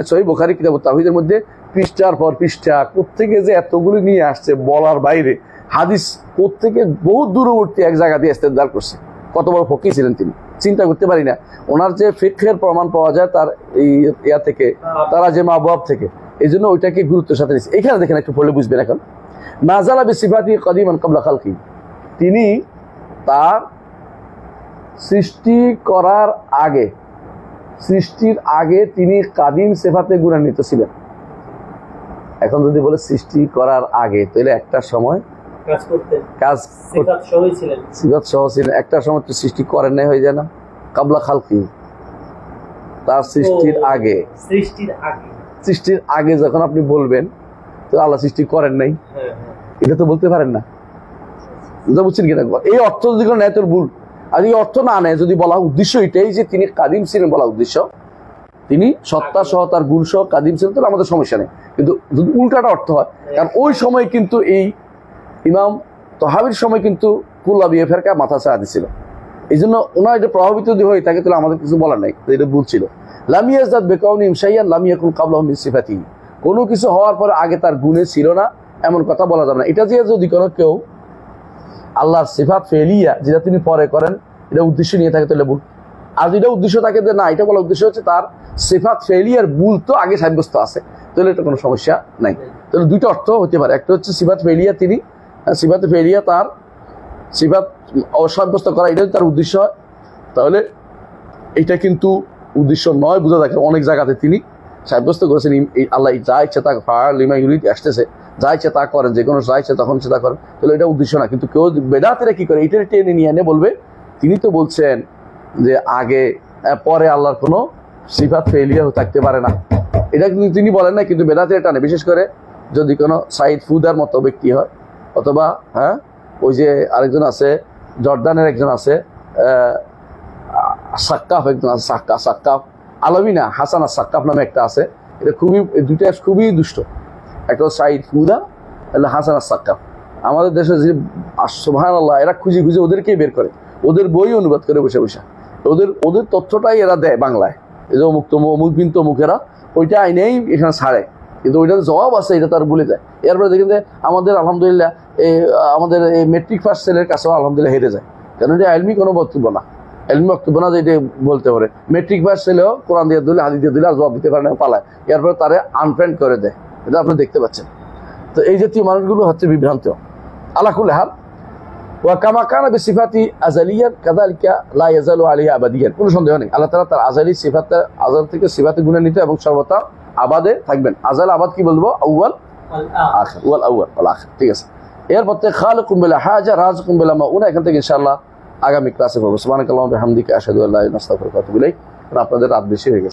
সহিহ বুখারী কিতাবুত তাওহীদের মধ্যে পৃষ্ঠার পর পৃষ্ঠা কোত্থেকে যে এতগুলি নিয়ে আসছে বলার বাইরে। হাদিস কোত্থেকে বহুত দূরবর্তী এক জায়গা দিয়ে ইস্তেদলাল করছে। কত বড় ফকিহ ছিলেন তিনি, চিন্তা করতে পারি না। ওনার যে ফিকহের প্রমাণ পাওয়া যায় তার এই ইয়া থেকে, তারা যে মাবওয়াব থেকে, এই জন্য ওইটাকে গুরুত্বের সাথে নিচ্ছে। এখানে দেখেন, একটু পড়লে বুঝবেন। এখন নাযালা বিসিফাতি কাদিমান ক্বাবলা খালকি, তিনি তার সৃষ্টি করার আগে, সৃষ্টির আগে তিনি কাদিম সিফাতে গুণান্বিত ছিলেন। এখন যদি বলে সৃষ্টি করার আগে, তাহলে একটা সময় কাজ সিফাত সহ ছিলেন, একটা সময় তো সৃষ্টি করেন নাই, হয়ে যায় না? ক্বাবলা খালকি, তার সৃষ্টির আগে, সৃষ্টির আগে যখন আপনি বলবেন তো আল্লাহ সৃষ্টি করেন নাই, এটা তো বলতে পারেন না। বুঝছেন কিনা? এই অর্থ যদি কোনো নেয় তোর ভুল। আর এই অর্থ না নেয়, যদি বলা উদ্দেশ্য এটাই যে তিনি কাদিম ছিলেন, বলা উদ্দেশ্য তিনি সত্তা সহ তার গুণ সহ কাদিম ছিলেন, তাহলে আমাদের সমস্যা নেই। কিন্তু যদি উল্টাটা অর্থ হয়, কারণ ওই সময় কিন্তু এই ইমাম তহাবির সময় কিন্তু কুল্লাবী ফেরকা মাথা ছাড়া দিছিল। এই জন্য ওনার এটা প্রভাবিত যদি হয়ে থাকে তাহলে আমাদের কিছু বলার নাই, এটা ভুল ছিল। লাম ইয়াজদাদ বিকাউনিহিম শাইআন লাম ইয়াকুন ক্বাবলাহু মিন সিফাতিহি, কোনো কিছু হওয়ার পরে আগে তার গুণে ছিল না, এমন কথা বলা যাবে না। এটা যে যদি কোনো কেউ আল্লাহর সিফাত ফেলিয়া, যেটা তিনি পরে করেন, এটা উদ্দেশ্য নিয়ে থাকে তাহলে ভুল। আর যেটা উদ্দেশ্য থাকে যে না, এটা বলা উদ্দেশ্য হচ্ছে তার সিফাত ফেলিয়ার ভুল তো আগে সাব্যস্ত আছে, তাহলে এটা কোনো সমস্যা নাই। তাহলে দুইটা অর্থ হতে পারে। একটা হচ্ছে সিফাত ফেলিয়া, তিনি সিফাত ফেলিয়া তার সিফাত অসাব্যস্ত করা, এটাই তার উদ্দেশ্য হয়। তাহলে এটা কিন্তু উদ্দেশ্য নয়, বোঝা থাকে অনেক জায়গাতে তিনি সাব্যস্ত করেছেন আল্লাহ যা ইচ্ছা তাকে ফাআল লিমা ইউরিদ আসতেছে, যা ইচ্ছে তা করেন, যে কোনো যা ইচ্ছে তখন সেটা করেন, তাহলে এটা উদ্দেশ্য না। কিন্তু কেউ বেদাতিরা কি করে, এটা টেনে নিয়ে এনে বলবে তিনি তো বলছেন যে আগে পরে আল্লাহর কোনো সিফাত ফেলিয়ার থাকতে পারে না, এটা কিন্তু তিনি বলেন না, কিন্তু বেদাতিরা টানে। বিশেষ করে যদি কোনো সাইদ ফুদার মতো ব্যক্তি হয়, অথবা ওই যে আরেকজন আছে জর্দানের একজন আছে সাক্কাফ, একজন আছে সাক্কাফ আলমী না, হাসান আর সাক্কাফ নামে একটা আছে। এটা খুবই, দুইটা খুবই দুষ্ট। একটা সাইদ ফুদা, হাসান আর সাক্কাফ। আমাদের দেশে যে সুবহানাল্লাহ, এরা খুঁজে খুঁজে ওদেরকেই বের করে, ওদের বই অনুবাদ করে বসে বসে, ওদের তথ্যটাই এরা দেয় বাংলায়, এই যে অমুক তমুক কিন্তু অমুকেরা ওইটা আইনেই এখানে ছাড়ে, কিন্তু ওইটার জবাব আছে এটা তার ভুলে যায়। এরপরে দেখেন যে আমাদের আলহামদুলিল্লাহ আমাদের এই মেট্রিক পাস ছেলের কাছেও আলহামদুলিল্লাহ হেরে যায়, কারণ এটা এলমি কোনো বক্তব্য না, এলমি বক্তব্য না যে এটা বলতে পারে। মেট্রিক পাস ছেলেও কোরআন দিয়ে দিলে, হাদিস দিয়ে দিলে আর জবাব দিতে পারে না, পালায়। এরপরে তারে আনফ্রেন্ড করে দেয়, এটা আপনি দেখতে পাচ্ছেন। তো এই জাতীয় মানুষগুলো হচ্ছে বিভ্রান্ত। আলা কুল্লি হাল, ওয়া কামা কানা বিসিফাতি আযালিয়ান কাযালিকা লা ইয়াজালু আলাইহি আবাদিয়ান। কোনো সন্দেহ নেই আল্লাহ তাআলা তার আযালি সিফাতটা, আযাল থেকে সিফাতে গুণান্বিত এবং সর্বদা আবাদে থাকবেন। আযাল আবাদ কি বলবো? আউয়াল আখির, ওয়াল আউয়াল ওয়াল আখির। ঠিক আছে। এরপর থেকে খালিকুম বিলা হাজা রাযিকুম বিলা মাউনা, এখান থেকে ইনশাআল্লাহ আগামী ক্লাসে পড়বো। সুবহানাকাল্লাহু ওয়া বিহামদিকা আশহাদু আল্লা ইলাহা ইল্লা আনতা আস্তাগফিরুকা ওয়া আতুবু ইলাইক। আপনাদের রাত বেশি হয়ে গেছে।